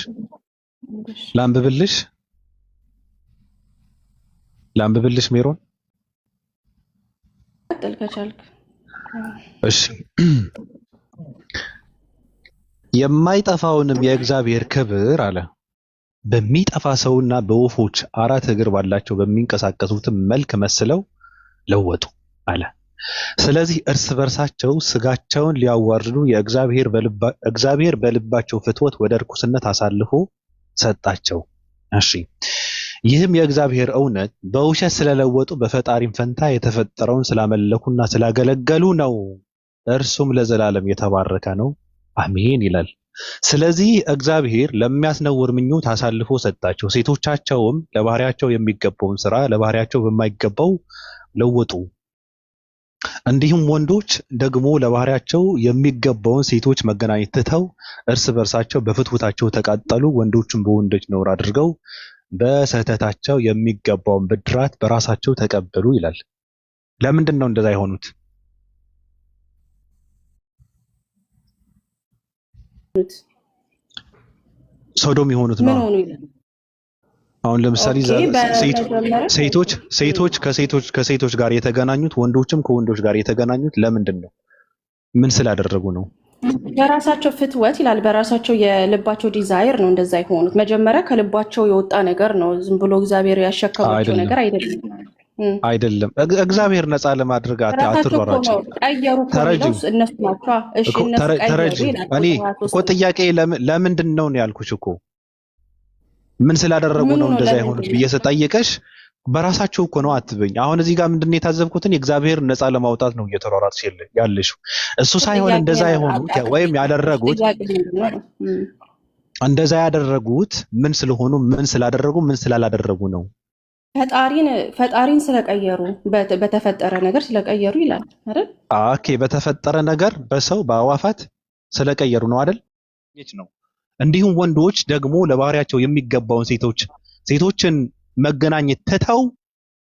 ላንብብልሽ ሜሮን ቀጥል ከቻልክ። እሺ የማይጠፋውንም የእግዚአብሔር ክብር አለ በሚጠፋ ሰውና በወፎች አራት እግር ባላቸው በሚንቀሳቀሱትም መልክ መስለው ለወጡ አለ። ስለዚህ እርስ በርሳቸው ስጋቸውን ሊያዋርዱ እግዚአብሔር በልባቸው ፍትወት ወደ ርኩስነት አሳልፎ ሰጣቸው። እሺ ይህም የእግዚአብሔር እውነት በውሸት ስለለወጡ በፈጣሪም ፈንታ የተፈጠረውን ስላመለኩና ስላገለገሉ ነው። እርሱም ለዘላለም የተባረከ ነው፣ አሜን ይላል። ስለዚህ እግዚአብሔር ለሚያስነውር ምኞት አሳልፎ ሰጣቸው። ሴቶቻቸውም ለባህሪያቸው የሚገባውን ስራ ለባህሪያቸው በማይገባው ለወጡ። እንዲሁም ወንዶች ደግሞ ለባህሪያቸው የሚገባውን ሴቶች መገናኘት ትተው እርስ በርሳቸው በፍትወታቸው ተቃጠሉ። ወንዶችም በወንዶች ነውር አድርገው በስህተታቸው የሚገባውን ብድራት በራሳቸው ተቀበሉ ይላል። ለምንድን ነው እንደዛ የሆኑት? ሶዶም የሆኑት ነው። አሁን ለምሳሌ ሴቶች ጋር የተገናኙት ወንዶችም ከወንዶች ጋር የተገናኙት ለምንድን ነው? ምን ስላደረጉ ነው? በራሳቸው ፍትወት ይላል። በራሳቸው የልባቸው ዲዛይር ነው እንደዛ የሆኑት። መጀመሪያ ከልባቸው የወጣ ነገር ነው። ዝም ብሎ እግዚአብሔር ያሸከማቸው ነገር አይደለም። እግዚአብሔር ነፃ ለማድረግ አትሯሯጭ። ተረጂ እኔ እኮ ጥያቄ ለምንድን ነው ያልኩሽ እኮ ምን ስላደረጉ ነው እንደዛ የሆኑት ብዬ ስጠይቀሽ በራሳቸው እኮ ነው አትበኝ። አሁን እዚህ ጋር ምንድነው የታዘብኩትን የእግዚአብሔር ነፃ ለማውጣት ነው እየተሯሯጥሽ ያለሽው። እሱ ሳይሆን እንደዛ የሆኑት ወይም ያደረጉት እንደዛ ያደረጉት ምን ስለሆኑ ምን ስላደረጉ ምን ስላላደረጉ ነው? ፈጣሪን ስለቀየሩ በተፈጠረ ነገር ስለቀየሩ ይላል አይደል? ኦኬ በተፈጠረ ነገር በሰው በአዋፋት ስለቀየሩ ነው አይደል? ነው። እንዲሁም ወንዶች ደግሞ ለባህሪያቸው የሚገባውን ሴቶችን መገናኘት ትተው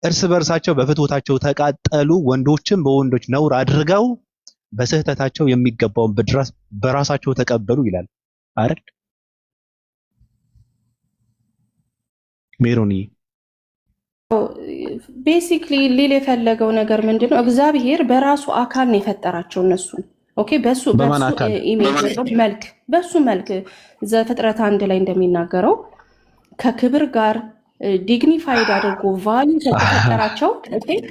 እርስ በርሳቸው በፍትወታቸው ተቃጠሉ። ወንዶችም በወንዶች ነውር አድርገው በስህተታቸው የሚገባውን ብድራት በራሳቸው ተቀበሉ ይላል አይደል? ሜሮኒ ቤሲክሊ ሊል የፈለገው ነገር ምንድነው? እግዚአብሔር በራሱ አካል ነው የፈጠራቸው እነሱን። ኦኬ በሱ ኢሜጅ መልክ በሱ መልክ ዘፍጥረት 1 ላይ እንደሚናገረው ከክብር ጋር ዲግኒፋይድ አድርጎ ቫልዩ ተፈጠራቸው።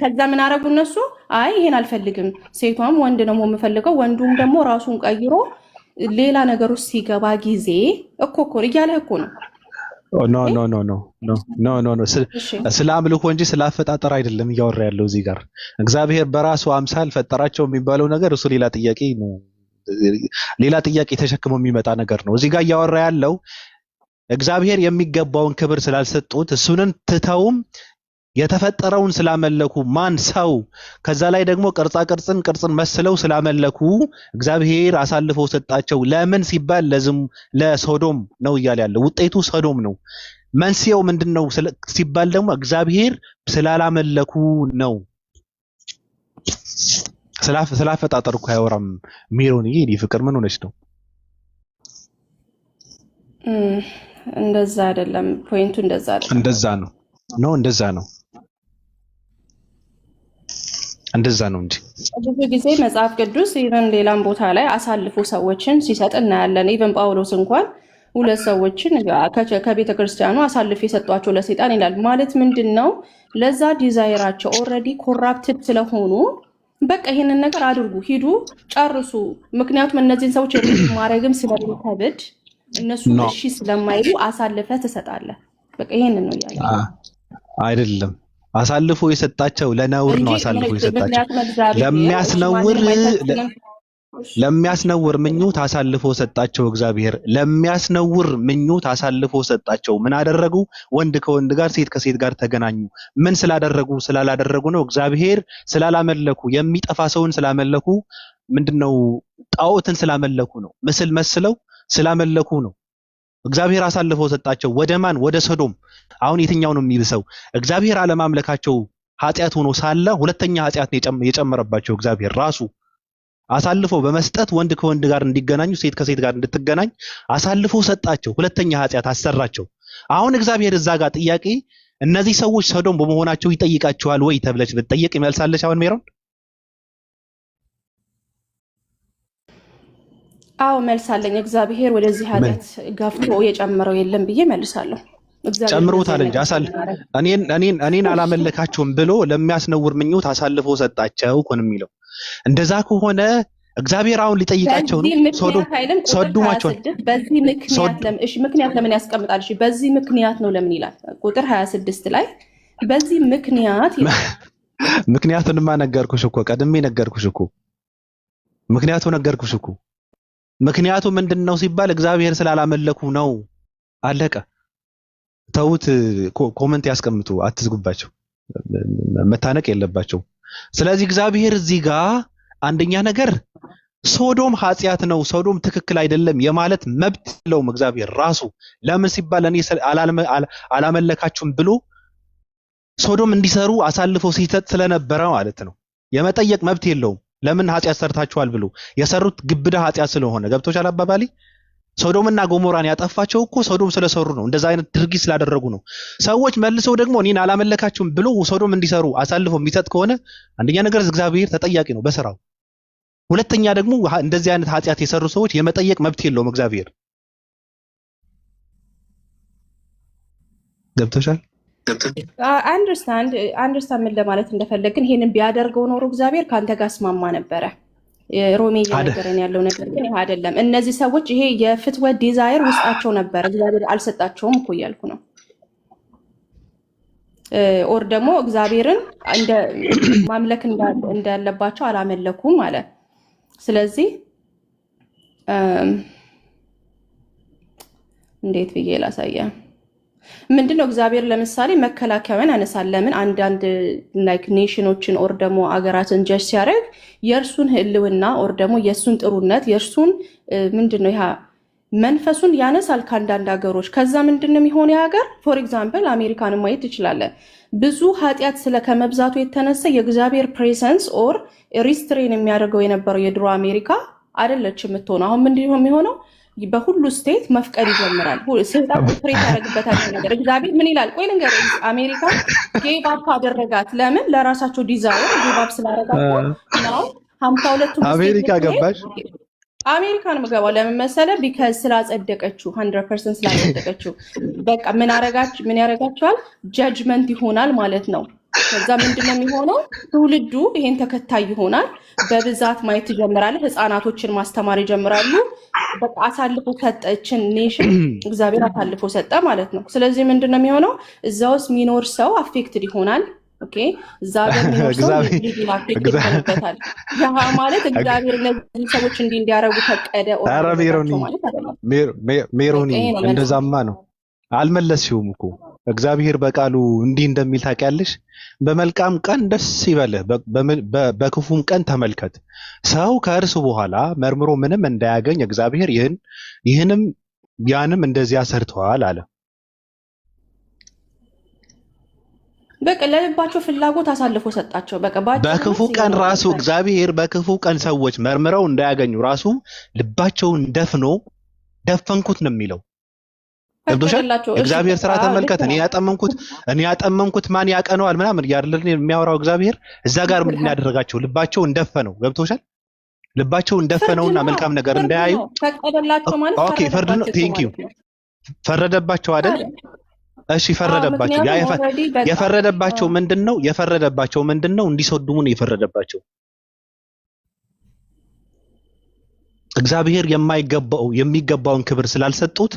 ከዛ ምን አረጉ እነሱ? አይ ይሄን አልፈልግም፣ ሴቷም ወንድ ነው የምፈልገው፣ ወንዱም ደግሞ ራሱን ቀይሮ ሌላ ነገር ውስጥ ሲገባ ጊዜ እኮ እያለ እኮ ነው። ኖ ስለ አምልኮ እንጂ ስለ አፈጣጠር አይደለም እያወራ ያለው እዚህ ጋር። እግዚአብሔር በራሱ አምሳል ፈጠራቸው የሚባለው ነገር እሱ ሌላ ጥያቄ ነው። ሌላ ጥያቄ ተሸክሞ የሚመጣ ነገር ነው። እዚህ ጋር እያወራ ያለው እግዚአብሔር የሚገባውን ክብር ስላልሰጡት እሱንን ትተውም የተፈጠረውን ስላመለኩ ማን ሰው ከዛ ላይ ደግሞ ቅርጽን መስለው ስላመለኩ እግዚአብሔር አሳልፎ ሰጣቸው። ለምን ሲባል ለሶዶም ነው እያለ ያለው። ውጤቱ ሶዶም ነው። መንስኤው ምንድነው ሲባል ደግሞ እግዚአብሔር ስላላመለኩ ነው። ስላፈጣጠር እኮ አያወራም። ሜሮንዬ እኔ ፍቅር ምን ሆነች ነው? እንደዛ አይደለም ፖይንቱ። እንደዛ አይደለም። እንደዛ ነው እንጂ ብዙ ጊዜ መጽሐፍ ቅዱስ ኢቨን ሌላም ቦታ ላይ አሳልፎ ሰዎችን ሲሰጥ እናያለን። ኢቨን ጳውሎስ እንኳን 2 ሰዎችን ከቤተ ክርስቲያኑ አሳልፎ የሰጧቸው ለሰይጣን ይላል። ማለት ምንድነው? ለዛ ዲዛይራቸው ኦልሬዲ ኮራፕትድ ስለሆኑ በቃ ይሄንን ነገር አድርጉ፣ ሂዱ፣ ጨርሱ። ምክንያቱም እነዚህን ሰዎች ማድረግም ስለሚከብድ እነሱ እሺ ስለማይሉ አሳልፈ ትሰጣለህ። በቃ ይሄንን ነው ያለው። አይደለም አሳልፎ የሰጣቸው ለነውር ነው። አሳልፎ የሰጣቸው ለሚያስነውር ምኞት አሳልፎ ሰጣቸው። እግዚአብሔር ለሚያስነውር ምኞት አሳልፎ ሰጣቸው። ምን አደረጉ? ወንድ ከወንድ ጋር፣ ሴት ከሴት ጋር ተገናኙ። ምን ስላደረጉ? ስላላደረጉ ነው። እግዚአብሔር ስላላመለኩ፣ የሚጠፋ ሰውን ስላመለኩ፣ ምንድነው ጣዖትን ስላመለኩ ነው። ምስል መስለው ስላመለኩ ነው። እግዚአብሔር አሳልፎ ሰጣቸው። ወደ ማን? ወደ ሰዶም። አሁን የትኛው ነው የሚብሰው? እግዚአብሔር አለማምለካቸው ኃጢአት ሆኖ ሳለ ሁለተኛ ኃጢአት የጨመረባቸው እግዚአብሔር ራሱ አሳልፎ በመስጠት ወንድ ከወንድ ጋር እንዲገናኙ፣ ሴት ከሴት ጋር እንድትገናኝ አሳልፎ ሰጣቸው። ሁለተኛ ኃጢአት አሰራቸው። አሁን እግዚአብሔር እዛ ጋር ጥያቄ እነዚህ ሰዎች ሰዶም በመሆናቸው ይጠይቃቸዋል ወይ ተብለች ብትጠየቅ ይመልሳለች? አሁን ሜሮን አዎ መልሳለኝ። እግዚአብሔር ወደዚህ ኃጢአት ገፍቶ የጨመረው የለም ብዬ መልሳለሁ። ጨምሮታል እንጂ እኔን አላመለካቸውም ብሎ ለሚያስነውር ምኞት አሳልፎ ሰጣቸው እኮ ነው የሚለው። እንደዛ ከሆነ እግዚአብሔር አሁን ሊጠይቃቸው ነው። ሶዶማቸው በዚህ ምክንያት ለምን ያስቀምጣል? እሺ በዚህ ምክንያት ነው ለምን ይላል? ቁጥር 26 ላይ በዚህ ምክንያት ይላል። ምክንያቱንማ ነገርኩሽ እኮ፣ ቀድሜ ነገርኩሽ እኮ፣ ምክንያቱ ነገርኩሽ እኮ። ምክንያቱ ምንድነው ሲባል እግዚአብሔር ስላላመለኩ ነው። አለቀ። ተውት። ኮመንት ያስቀምጡ፣ አትዝጉባቸው፣ መታነቅ የለባቸው። ስለዚህ እግዚአብሔር እዚህ ጋር አንደኛ ነገር ሶዶም ኃጢአት ነው፣ ሶዶም ትክክል አይደለም የማለት መብት የለውም እግዚአብሔር ራሱ። ለምን ሲባል እኔ አላመለካችሁም ብሎ ሶዶም እንዲሰሩ አሳልፎ ሲሰጥ ስለነበረ ማለት ነው። የመጠየቅ መብት የለውም። ለምን ኃጢአት ሰርታችኋል ብሎ የሰሩት ግብዳ ኃጢአት ስለሆነ። ገብቶሻል አባባሌ? ሶዶምና ጎሞራን ያጠፋቸው እኮ ሶዶም ስለሰሩ ነው። እንደዛ አይነት ድርጊት ስላደረጉ ነው። ሰዎች መልሰው ደግሞ እኔን አላመለካችሁም ብሎ ሶዶም እንዲሰሩ አሳልፎ የሚሰጥ ከሆነ አንደኛ ነገር እግዚአብሔር ተጠያቂ ነው በስራው። ሁለተኛ ደግሞ እንደዚህ አይነት ኃጢአት የሰሩ ሰዎች የመጠየቅ መብት የለውም እግዚአብሔር። ገብቶሻል? አንደርስታንድ ምን ለማለት እንደፈለግን። ይሄንን ቢያደርገው ኖሮ እግዚአብሔር ካንተ ጋር ስማማ ነበረ። ሮሜ እየነገረን ያለው ነገር ግን ይሄ አይደለም። እነዚህ ሰዎች ይሄ የፍትወት ዲዛይር ውስጣቸው ነበር፣ እግዚአብሔር አልሰጣቸውም እኮ እያልኩ ነው። ኦር ደግሞ እግዚአብሔርን ማምለክ እንዳለባቸው አላመለኩም አለ። ስለዚህ እንዴት ብዬ ላሳየ? ምንድነው እግዚአብሔር ለምሳሌ መከላከያን ያነሳል። ለምን አንዳንድ ላይክ ኔሽኖችን ኦር ደግሞ አገራትን ጀጅ ሲያደርግ የእርሱን ህልውና ኦር ደግሞ የእሱን ጥሩነት የእርሱን ምንድነው ያ መንፈሱን ያነሳል ከአንዳንድ ሀገሮች። ከዛ ምንድነው የሚሆነው የሀገር ፎር ኤግዛምፕል አሜሪካንን ማየት ትችላለን። ብዙ ኃጢአት ከመብዛቱ የተነሳ የእግዚአብሔር ፕሬሰንስ ኦር ሪስትሬን የሚያደርገው የነበረው የድሮ አሜሪካ አይደለች የምትሆነው። አሁን ምንድነው የሚሆነው? በሁሉ ስቴት መፍቀድ ይጀምራል። ስልጣን ኦፕሬት ያደርግበታል ነገር። እግዚአብሔር ምን ይላል? ቆይ ልንገር፣ አሜሪካ ጌቭ አፕ አደረጋት። ለምን? ለራሳቸው ዲዛይር ጌቭ አፕ ስላደረጋቸው ነው። 52 አሜሪካ ገባሽ? አሜሪካን ምገባው ለምን መሰለ? ቢካዝ ስላጸደቀችው 100% ስላጸደቀችው በቃ ምን ያደርጋቸዋል? ጀጅመንት ይሆናል ማለት ነው። ከዛ ምንድነው የሚሆነው? ትውልዱ ይሄን ተከታይ ይሆናል። በብዛት ማየት ትጀምራለህ። ህፃናቶችን ማስተማር ይጀምራሉ። በቃ አሳልፎ ሰጠችን ኔሽን እግዚአብሔር አሳልፎ ሰጠ ማለት ነው። ስለዚህ ምንድነው የሚሆነው? እዛ ውስጥ የሚኖር ሰው አፌክትድ ይሆናል። ኦኬ፣ እዛ ጋር የሚኖር ሰው አፌክትድ ይሆንበታል። ያ ማለት እግዚአብሔር እነዚህ ሰዎች እንዲያረጉ ፈቀደ ማለት አይደለም። ሜሮኒ እንደዛማ ነው። አልመለስሽውም እኮ እግዚአብሔር በቃሉ እንዲህ እንደሚል ታውቂያለሽ። በመልካም ቀን ደስ ይበልህ፣ በክፉም ቀን ተመልከት። ሰው ከእርሱ በኋላ መርምሮ ምንም እንዳያገኝ እግዚአብሔር ይህንም ያንም እንደዚያ ሰርተዋል አለ። በቃ ለልባቸው ፍላጎት አሳልፎ ሰጣቸው። በቃ በክፉ ቀን ራሱ እግዚአብሔር በክፉ ቀን ሰዎች መርምረው እንዳያገኙ ራሱ ልባቸውን ደፈንኩት ነው የሚለው። እግዚአብሔር ስራ ተመልከት። እኔ ያጠመንኩት ማን ያቀነዋል ምናምን ያርልን የሚያወራው እግዚአብሔር እዛ ጋር ምን ያደረጋቸው? ልባቸውን ደፈነው። ገብቶሻል? ልባቸውን ደፈነውና መልካም ነገር እንዳያዩ ፈቀደላቸው ማለት ኦኬ፣ ፈርድ ነው። ቴንክ ዩ ፈረደባቸው አይደል? እሺ ፈረደባቸው። የፈረደባቸው ምንድነው? እንዲሰድሙ ነው የፈረደባቸው። እግዚአብሔር የሚገባውን ክብር ስላልሰጡት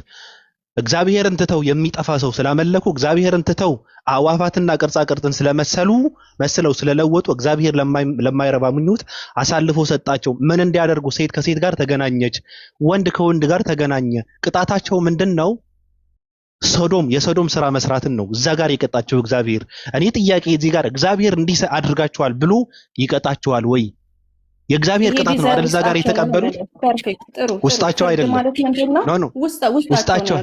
እግዚአብሔርን ትተው የሚጠፋ ሰው ስላመለኩ እግዚአብሔርን ትተው አዋፋትና ቅርጻ ቅርጽን መስለው ስለለወጡ እግዚአብሔር ለማይረባ ምኞት አሳልፎ ሰጣቸው። ምን እንዲያደርጉ? ሴት ከሴት ጋር ተገናኘች፣ ወንድ ከወንድ ጋር ተገናኘ። ቅጣታቸው ምንድነው? የሶዶም ስራ መስራትን ነው እዛ ጋር የቀጣቸው እግዚአብሔር። እኔ ጥያቄ እዚህ ጋር እግዚአብሔር እንዲህ አድርጋቸዋል ብሎ ይቀጣቸዋል ወይ? የእግዚአብሔር ቅጣት ነው አይደል? እዛ ጋር የተቀበሉት ውስጣቸው አይደለም። ኖ ውስጣቸው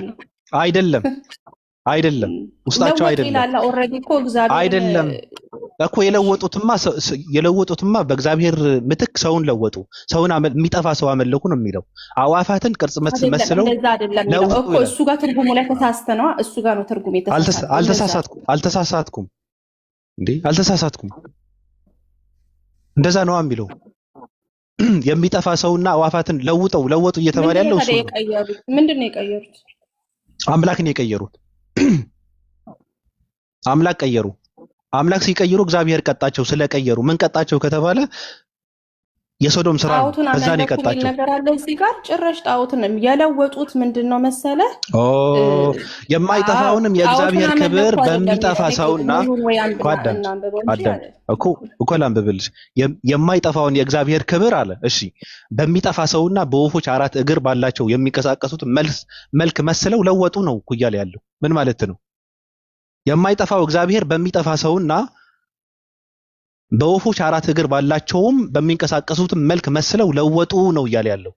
አይደለም ውስጣቸው አይደለም እኮ የለወጡትማ በእግዚአብሔር ምትክ ሰውን ለወጡ። ሰውን የሚጠፋ ሰው አመለኩ ነው የሚለው። አዋፋትን ቅርጽ መስለው እኮ እሱ ጋር ትርጉሙ ላይ ተሳስተ ነው። እሱ ጋር ነው ትርጉም የተሳሳተው። አልተሳሳትኩም እንዴ? አልተሳሳትኩም። እንደዛ ነው የሚለው። የሚጠፋ ሰውና አዋፋትን ለወጡ እየተባለ ያለው እሱ ምንድነው የቀየሩት? አምላክን የቀየሩት። አምላክ ቀየሩ። አምላክ ሲቀይሩ እግዚአብሔር ቀጣቸው። ስለቀየሩ ምን ቀጣቸው ከተባለ የሶዶም ስራ በዛን የቀጣቸው ነገር አለ። እዚህ ጋር ጭራሽ ጣዖትን የለወጡት ምንድነው መሰለ? የማይጠፋውንም የእግዚአብሔር ክብር በሚጠፋ ሰውና እኮ ላንብብልሽ። የማይጠፋውን የእግዚአብሔር ክብር አለ። እሺ በሚጠፋ ሰውና በወፎች 4 እግር ባላቸው የሚንቀሳቀሱት መልክ መስለው ለወጡ ነው እኮ እያለ ያለው። ምን ማለት ነው? የማይጠፋው እግዚአብሔር በሚጠፋ ሰውና በወፎች 4 እግር ባላቸውም በሚንቀሳቀሱት መልክ መስለው ለወጡ ነው እያለ ያለው።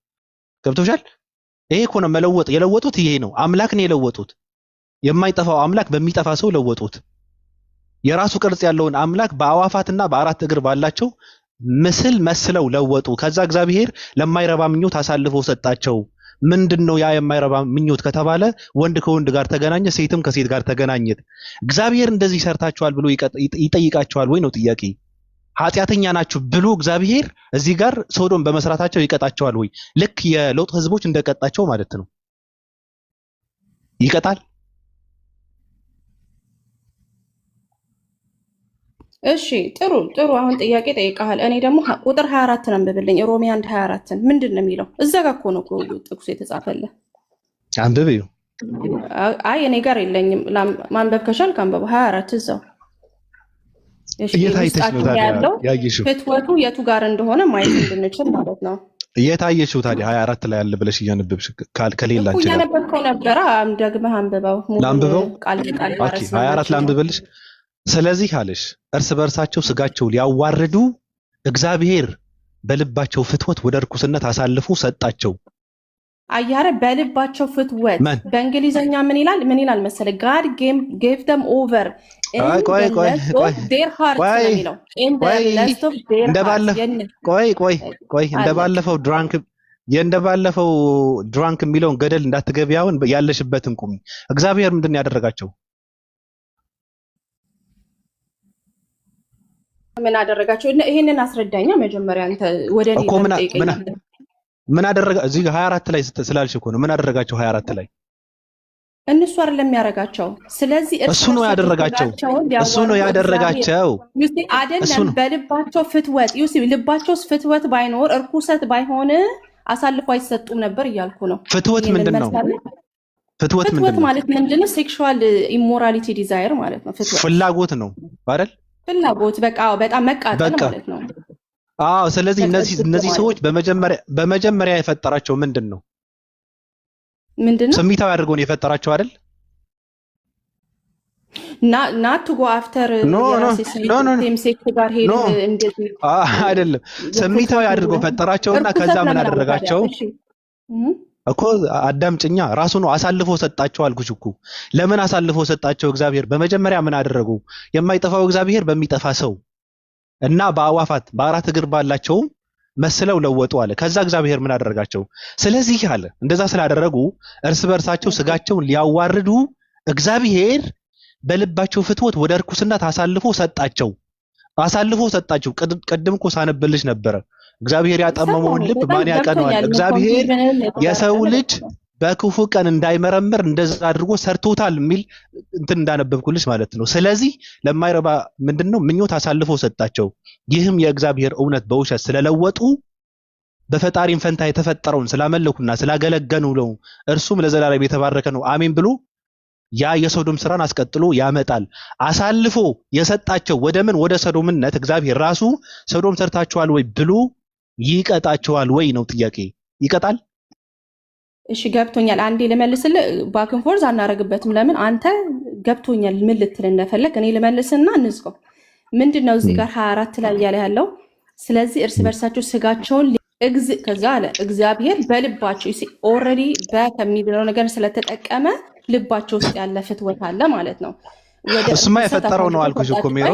ገብቶሻል? ይሄ እኮ ነው መለወጥ። የለወጡት ይሄ ነው። አምላክ ነው የለወጡት። የማይጠፋው አምላክ በሚጠፋ ሰው ለወጡት። የራሱ ቅርጽ ያለውን አምላክ በአዋፋትና በ4 እግር ባላቸው ምስል መስለው ለወጡ። ከዛ እግዚአብሔር ለማይረባ ምኞት አሳልፎ ሰጣቸው። ምንድነው ያ የማይረባ ምኞት ከተባለ ወንድ ከወንድ ጋር ተገናኘ፣ ሴትም ከሴት ጋር ተገናኘት። እግዚአብሔር እንደዚህ ሰርታችኋል ብሎ ይጠይቃቸዋል ወይ ነው ጥያቄ። ኃጢአተኛ ናችሁ ብሎ እግዚአብሔር እዚህ ጋር ሶዶም በመስራታቸው ይቀጣቸዋል ወይ? ልክ የሎጥ ህዝቦች እንደቀጣቸው ማለት ነው። ይቀጣል። እሺ ጥሩ አሁን ጥያቄ ጠይቀሃል። እኔ ደግሞ ቁጥር 24 ነው አንብብልኝ። ሮሜ 1:24 ምንድን ነው የሚለው? እዛ ጋር እኮ ነው ጥቅሱ የተጻፈልህ። አንብቢው። አይ እኔ ጋር የለኝም። ማንበብ ከቻልክ አንብበው። 24 እዛው እየታየች ነው ታዲያ ያየሽው ፍትወቱ የቱ ጋር እንደሆነ ማየት እንድንችል ማለት ነው። እየታየሽው ታዲያ 24 ላይ ያለ ብለሽ እያነበብሽ ከሌላችሁ እያነበብከው ነበረ። ደግመህ አንብበው። ላንብበው? ቃል ኦኬ 24 ላንብብልሽ። ስለዚህ አለሽ እርስ በርሳቸው ስጋቸው ሊያዋርዱ እግዚአብሔር በልባቸው ፍትወት ወደ ርኩስነት አሳልፎ ሰጣቸው። አያረ በልባቸው ፍትወት በእንግሊዘኛ ምን ይላል መሰለ? God gave them over in the lust of their hearts ነው የሚለው። እንደባለፈው ድራንክ የሚለውን ገደል እንዳትገቢያውን ያለሽበትን ቁሚ። እግዚአብሔር ምንድን ያደረጋቸው? ምን አደረጋቸው? ይሄንን አስረዳኛ መጀመሪያ አንተ ወደኔ ምን አደረጋ? እዚህ 24 ላይ ስላልሽ እኮ ነው። ምን አደረጋቸው? 24 ላይ እነሱ አይደለም የሚያደርጋቸው። ስለዚህ እሱ ነው ያደረጋቸው። አይደለም በልባቸው ፍትወት ልባቸውስ ፍትወት ባይኖር እርኩሰት ባይሆን አሳልፎ አይሰጡም ነበር እያልኩ ነው። ፍትወት ምንድነው? ፍትወት ማለት ምንድነው? ሴክሹዋል ኢሞራሊቲ ዲዛየር ማለት ነው። ፍትወት ፍላጎት ነው አይደል? ፍላጎት በቃ በጣም መቃጠል ማለት ነው። አዎ። ስለዚህ እነዚህ ሰዎች በመጀመሪያ የፈጠራቸው ምንድነው? ስሜታዊ አድርጎ ነው የፈጠራቸው አይደል? not to go after አይደለም። ስሜታዊ አድርጎ ፈጠራቸውና ከዛ ምን አደረጋቸው እኮ? አዳምጭኛ። ራሱ ነው አሳልፎ ሰጣቸው አልኩሽ እኮ። ለምን አሳልፎ ሰጣቸው እግዚአብሔር? በመጀመሪያ ምን አደረጉ? የማይጠፋው እግዚአብሔር በሚጠፋ ሰው እና በአዋፋት 4 እግር ባላቸው መስለው ለወጡ አለ። ከዛ እግዚአብሔር ምን አደረጋቸው? ስለዚህ አለ እንደዛ ስላደረጉ እርስ በርሳቸው ስጋቸውን ሊያዋርዱ እግዚአብሔር በልባቸው ፍትወት ወደ ርኩስነት አሳልፎ ሰጣቸው። ቅድም እኮ ሳነብልሽ ነበረ። እግዚአብሔር ያጠመመውን ልብ ማን ያቀነዋል? እግዚአብሔር የሰው ልጅ በክፉ ቀን እንዳይመረምር እንደዛ አድርጎ ሰርቶታል የሚል እንትን እንዳነበብኩልሽ ማለት ነው። ስለዚህ ለማይረባ ምንድነው ምኞት አሳልፎ ሰጣቸው። ይህም የእግዚአብሔር እውነት በውሸት ስለለወጡ በፈጣሪም ፈንታ የተፈጠረውን ስላመለኩና ስላገለገሉ ነው እርሱም ለዘላለም የተባረከ ነው አሜን ብሎ ያ የሶዶም ስራን አስቀጥሎ ያመጣል። አሳልፎ የሰጣቸው ወደ ምን ወደ ሰዶምነት እግዚአብሔር ራሱ ሰዶም ሰርታችኋል ወይ ብሎ ይቀጣቸዋል ወይ ነው ጥያቄ። ይቀጣል? እሺ ገብቶኛል። አንዴ ልመልስልህ። ባክን ፎርዝ አናረግበትም። ለምን አንተ ገብቶኛል ምን ልትል እንደፈለግ እኔ ልመልስና እንዝገው። ምንድነው እዚህ ጋር 24 ላይ ያለ ያለው? ስለዚህ እርስ በርሳቸው ስጋቸውን ከዛ አለ እግዚአብሔር በልባቸው ኦልሬዲ ከሚለው ነገር ስለተጠቀመ ልባቸው ውስጥ ያለ ፍትወት አለ ማለት ነው። እሱማ የፈጠረው ነው አልኩሽ እኮ ሜሮ።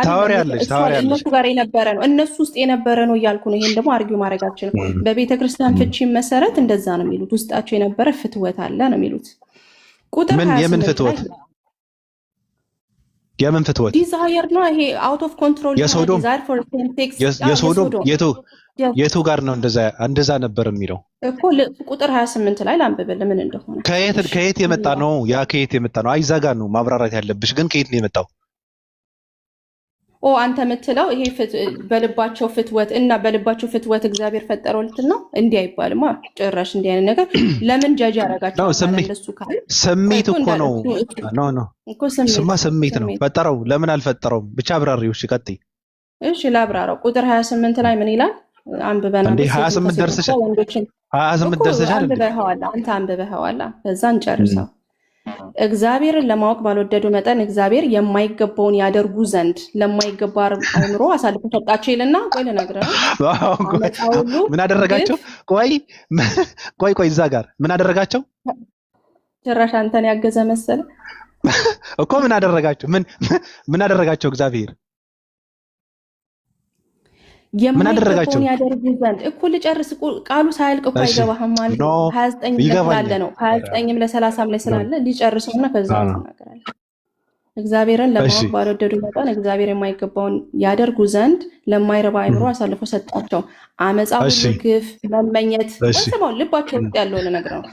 ታወሪያለሽ እነሱ ጋር የነበረ ነው እነሱ ውስጥ የነበረ ነው እያልኩ ነው። ይሄን ደግሞ አርጊው ማድረጋችን በቤተክርስቲያን ፍቺ መሰረት እንደዛ ነው የሚሉት። ውስጣቸው የነበረ ፍትወት አለ ነው የሚሉት። ቁጥር ምን የምን ፍትወት? የምን ፍትወት? ዲዛየር ነው ይሄ አውት ኦፍ ኮንትሮል የሶዶም የቱ ጋር ነው እንደዛ ነበር የሚለው እኮ ቁጥር 28 ላይ ላንብብል ምን እንደሆነ። ከየት የመጣ ነው ያ? ከየት የመጣ ነው? አይዛ ጋር ነው ማብራራት ያለብሽ። ግን ከየት ነው የመጣው? አንተ የምትለው ይሄ በልባቸው ፍትወት እና በልባቸው ፍትወት እግዚአብሔር ፈጠረው ልትል ነው? እንዲህ አይባልማ ጭራሽ። እንዲህ አይነት ነገር ለምን ጃጅ ያደርጋቸው? ስሜት እኮ ነው። ኖ ስማ ስሜት ነው። ፈጠረው ለምን አልፈጠረውም? ብቻ አብራሪው። እሺ ቀጥይ። እሺ ላብራራው። ቁጥር 28 ላይ ምን ይላል? አንብበና እንዴ 28 ደርሰሻል? 28 ደርሰሻል? አንተ አንብበኸዋል። ከዛ እንጨርሰው። እግዚአብሔርን ለማወቅ ባልወደዱ መጠን እግዚአብሔር የማይገባውን ያደርጉ ዘንድ ለማይገባ አእምሮ አሳልፎ ሰጣቸው ይልና፣ ቆይ ልነግርህ ነው። ምን አደረጋቸው? ቆይ እዛ ጋር ምን አደረጋቸው? ጭራሽ አንተን ያገዘ መሰለ እኮ። ምን አደረጋቸው? ምን አደረጋቸው እግዚአብሔር? የማይገባውን ያደርጉ ዘንድ እኩል ጨርስ። ቃሉ ሳያልቅ እኮ አይገባህም ማለት ነው። 29 ስላለ ነው 29ም ለ30ም ላይ ስላለ ሊጨርሰውና ከዛ ተናገራለህ። እግዚአብሔርን ለማወቅ ባልወደዱ መጠን እግዚአብሔር የማይገባውን ያደርጉ ዘንድ ለማይረባ አእምሮ አሳልፎ ሰጣቸው። አመፃ፣ ግፍ፣ መመኘት በሰማው ልባቸው ውስጥ ያለውን ነገር ነው።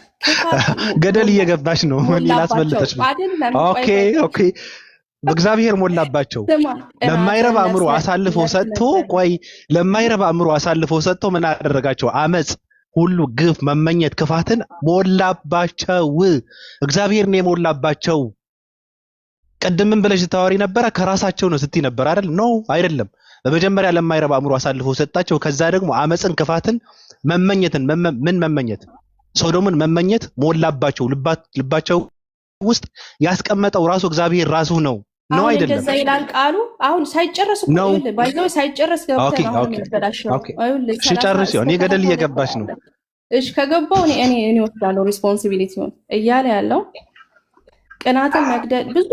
ገደል እየገባሽ ነው። ምን ላስመልጠሽ ነው? ኦኬ በእግዚአብሔር ሞላባቸው። ለማይረባ አእምሮ አሳልፎ ሰጥቶ ለማይረባ አእምሮ አሳልፎ ሰጥቶ ምን አደረጋቸው? አመጽ ሁሉ፣ ግፍ፣ መመኘት፣ ክፋትን ሞላባቸው። እግዚአብሔር ነው የሞላባቸው። ቀድምም ብለሽ ታወሪ ነበረ ከራሳቸው ነው ስትይ ነበር አይደል? ነው አይደለም። በመጀመሪያ ለማይረባ አእምሮ አሳልፎ ሰጣቸው። ከዛ ደግሞ አመጽን፣ ክፋትን፣ መመኘትን ምን መመኘት? ሶዶምን መመኘት ሞላባቸው። ልባቸው ውስጥ ያስቀመጠው ራሱ እግዚአብሔር ራሱ ነው አይደለም? እንደዛ ይላል ቃሉ። አሁን ሳይጨረስ እኮ ባይዘው ሳይጨረስ ገብተህ ነው የሚበላሽው። እሺ ጨርሽ። እኔ ገደል እየገባሽ ነው። እሺ ከገባው እኔ ወስዳለሁ ሪስፖንሲቢሊቲውን እያለ ያለው ቅናትን፣ መግደል ብዙ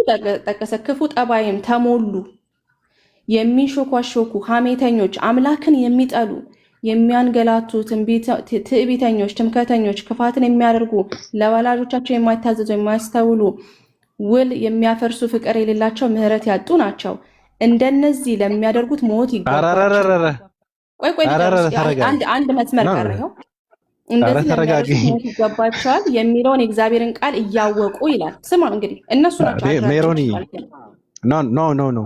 ጠቀሰ። ክፉ ጠባይም ተሞሉ፣ የሚሾኳሾኩ፣ ሐሜተኞች፣ አምላክን የሚጠሉ፣ የሚያንገላቱ፣ ትዕቢተኞች፣ ትምክህተኞች፣ ክፋትን የሚያደርጉ፣ ለወላጆቻቸው የማይታዘዙ፣ የማያስተውሉ፣ ውል የሚያፈርሱ፣ ፍቅር የሌላቸው፣ ምሕረት ያጡ ናቸው። እንደነዚህ ለሚያደርጉት ሞት ይገባቸዋል። አንድ መስመር ቀረው። እንደዚህ ለሚያደርጉት ሞት ይገባቸዋል የሚለውን የእግዚአብሔርን ቃል እያወቁ ይላል። ስማ እንግዲህ እነሱ ናቸው ሜሮኒ ኖ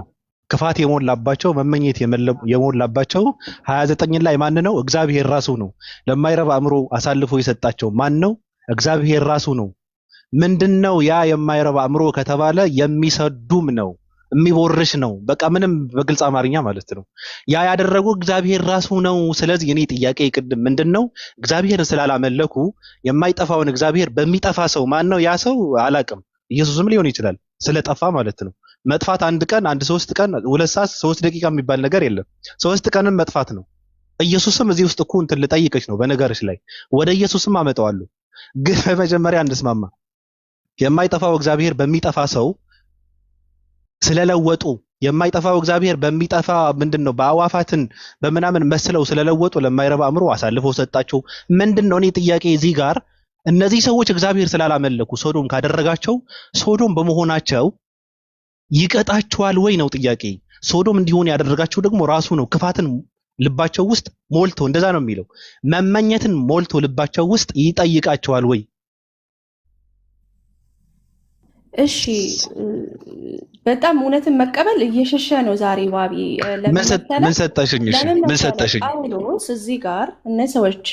ክፋት የሞላባቸው መመኘት የሞላባቸው 29 ላይ ማን ነው? እግዚአብሔር ራሱ ነው። ለማይረባ አእምሮ አሳልፎ የሰጣቸው ማን ነው? እግዚአብሔር ራሱ ነው። ምንድነው ያ የማይረባ አእምሮ ከተባለ የሚሰዱም ነው፣ የሚቦርሽ ነው። በቃ ምንም በግልጽ አማርኛ ማለት ነው። ያ ያደረገው እግዚአብሔር ራሱ ነው። ስለዚህ እኔ ጥያቄ ቅድም ምንድነው እግዚአብሔርን ስላላመለኩ የማይጠፋውን እግዚአብሔር በሚጠፋ ሰው ማን ነው? ያ ሰው አላቅም፣ ኢየሱስም ሊሆን ይችላል ስለጠፋ ማለት ነው። መጥፋት አንድ ቀን 3 ቀን 2 ሰዓት 3 ደቂቃ የሚባል ነገር የለም። 3 ቀንም መጥፋት ነው። ኢየሱስም እዚህ ውስጥ እኮ እንትን ልጠይቅሽ ነው በነገርሽ ላይ ወደ ኢየሱስም አመጣዋለሁ። ግን በመጀመሪያ እንስማማ። የማይጠፋው እግዚአብሔር በሚጠፋ ሰው ስለለወጡ የማይጠፋው እግዚአብሔር በሚጠፋ ምንድነው በአዋፋትን በመናምን መስለው ስለለወጡ ለማይረባ አእምሮ አሳልፈው ሰጣቸው። ምንድነው እኔ ጥያቄ እዚህ ጋር እነዚህ ሰዎች እግዚአብሔር ስላላመለኩ ሶዶም ካደረጋቸው ሶዶም በመሆናቸው ይቀጣቸዋል ወይ ነው ጥያቄ። ሶዶም እንዲሆን ያደረጋቸው ደግሞ ራሱ ነው። ክፋትን ልባቸው ውስጥ ሞልቶ እንደዛ ነው የሚለው መመኘትን ሞልቶ ልባቸው ውስጥ ይጠይቃቸዋል ወይ? እሺ በጣም እውነትን መቀበል እየሸሸ ነው ዛሬ ባቢ። ምን ሰጠሽኝ? እሺ ምን ሰጠሽኝ? ጳውሎስ እዚህ ጋር እነ ሰዎች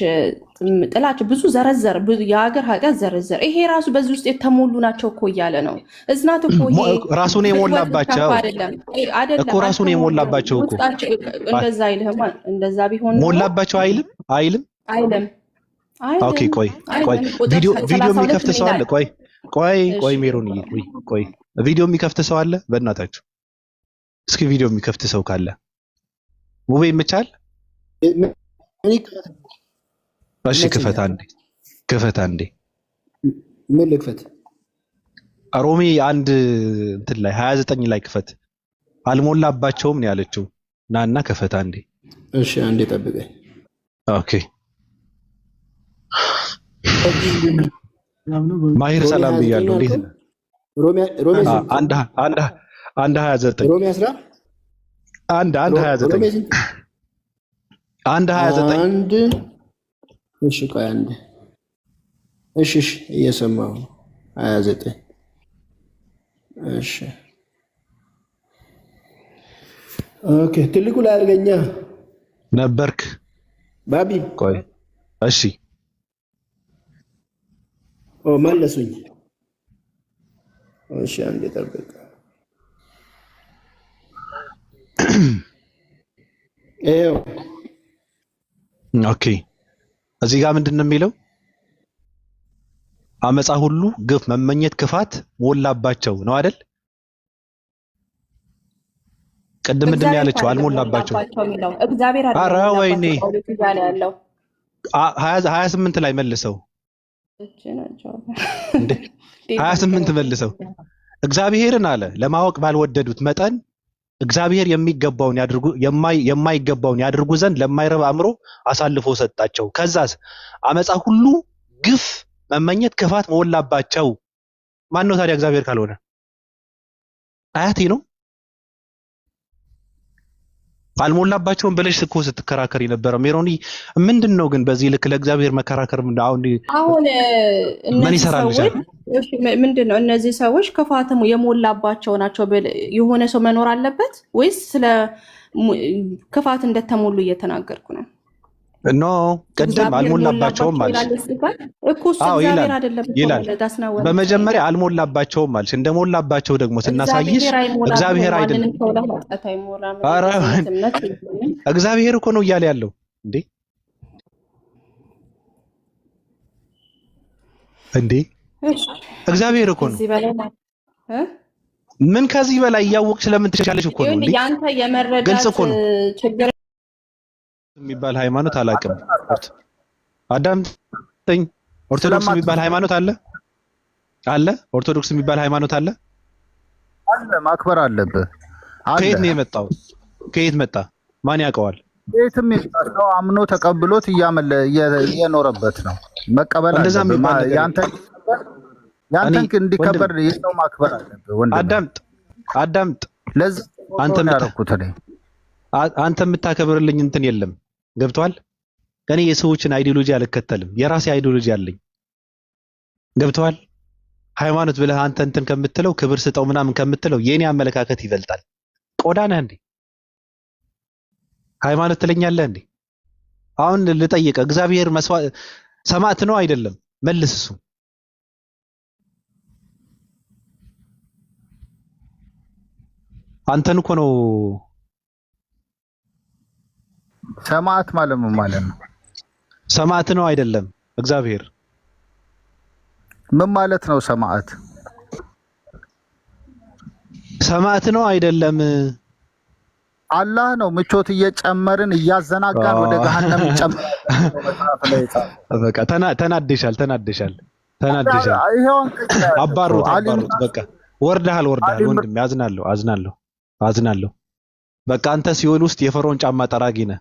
ጥላቸው ብዙ ዘረዘር፣ ብዙ የሀገር ኃጢአት ዘረዘር። ይሄ ራሱ በዚህ ውስጥ የተሞሉ ናቸው እኮ እያለ ነው። እዝናት እኮ ይሄ ራሱን የሞላባቸው እኮ ራሱን የሞላባቸው እኮ እንደዛ አይልህም። እንደዛ ቢሆን ሞላባቸው አይልም። ኦኬ ቆይ ቪዲዮ የሚከፍት ሰው አለ? ቆይ ሜሮን ቆይ ቪዲዮ የሚከፍት ሰው አለ? በእናታችሁ እስኪ ቪዲዮ የሚከፍት ሰው ካለ ውቤ ይመቻል? እሺ ክፈት አንዴ። ምን ልክፈት? ሮሜ አንድ እንትን ላይ 29 ላይ ክፈት። አልሞላባቸውም ነው ያለችው። ናና ክፈት አንዴ። እሺ አንዴ ጠብቀኝ። ኦኬ ማሂር ሰላም ብያለሁ። እንዴት ነህ? ሮሜ አንድ 29 ሮሜ 10 አንድ 29 አንድ 29 እሺ ቆይ አንዴ። እሺ እየሰማሁ ነው። 29 እሺ ኦኬ። ትልቁ ላይ አድርገኛ ነበርክ ባቢ። ቆይ እሺ መለሱኝ። እሺ አንዴ ጠብቅ። ኦኬ እዚህ ጋር ምንድን ነው የሚለው? አመፃ ሁሉ፣ ግፍ፣ መመኘት፣ ክፋት ሞላባቸው ነው አይደል? ቅድም ምንድን ነው ያለችው? አልሞላባቸው። እግዚአብሔር አይደለም። ኧረ ወይኔ 28 ላይ መልሰው 28 መልሰው እግዚአብሔርን አለ ለማወቅ ባልወደዱት መጠን እግዚአብሔር የሚገባውን ያድርጉ የማይገባውን ያድርጉ ዘንድ ለማይረባ አእምሮ አሳልፎ ሰጣቸው። ከዛስ አመፃ ሁሉ፣ ግፍ፣ መመኘት፣ ክፋት ሞላባቸው። ማን ነው ታዲያ እግዚአብሔር ካልሆነ? አያቴ ነው። አልሞላባቸውም ብለሽ እኮ ስትከራከር የነበረው ሜሮኒ፣ ምንድነው ግን በዚህ ልክ ለእግዚአብሔር መከራከር? አሁን ምን ይሰራልሻል? ምንድነው እነዚህ ሰዎች ክፋትም የሞላባቸው ናቸው? የሆነ ሰው መኖር አለበት ወይስ ስለ ክፋት እንደተሞሉ እየተናገርኩ ነው? ኖ ቅድም አልሞላባቸውም ማለት እኮ እግዚአብሔር አይደለም ይላል። በመጀመሪያ አልሞላባቸውም ማለት እንደሞላባቸው ደግሞ ስናሳይሽ እግዚአብሔር አይደለም። ኧረ እግዚአብሔር እኮ ነው እያለ ያለው እንዴ እግዚአብሔር እኮ ነው። ምን ከዚህ በላይ እያወቅሽ ለምን ትሻለሽ እኮ ነው እንዴ? ያንተ የመረዳት ችግር የሚባል ሃይማኖት አላውቅም። አዳምጠኝ። ኦርቶዶክስ የሚባል ሃይማኖት አለ? ኦርቶዶክስ የሚባል ሃይማኖት አለ? ማክበር አለብህ። ከየት ነው የመጣው? ከየት መጣ? ማን ያውቀዋል? የትም ሰው አምኖ ተቀብሎት እየኖረበት ነው። መቀበል አለብህ። ያንተን እንዲከበር የሰው ማክበር አለብህ። ወንድም አዳምጥ። ለዚህ አንተ የምታከብርልኝ እንትን የለም። ገብቷል? እኔ የሰዎችን አይዲዮሎጂ አልከተልም። የራሴ አይዲዮሎጂ አለኝ። ገብቷል? ሃይማኖት ብለህ አንተ እንትን ከምትለው ክብር ስጠው ምናምን ከምትለው የኔ አመለካከት ይበልጣል። ቆዳ ነህ እንዴ? ሃይማኖት ትለኛለህ እንዴ? አሁን ልጠይቅ፣ እግዚአብሔር ሰማዕት ነው አይደለም? መልስ። እሱ አንተን እኮ ነው። ሰማዕት ማለት ምን ማለት ነው? ሰማዕት ነው አይደለም? እግዚአብሔር ምን ማለት ነው? ሰማዕት ነው አይደለም? አላህ ነው። ምቾት እየጨመርን እያዘናጋን ወደ ገሃነም ጨመረ። በቃ ተናደሻል። አባሩት። በቃ ወርደሃል። ወንድም አዝናለሁ። በቃ አንተ ሲኦል ውስጥ የፈርዖን ጫማ ጠራጊ ነህ።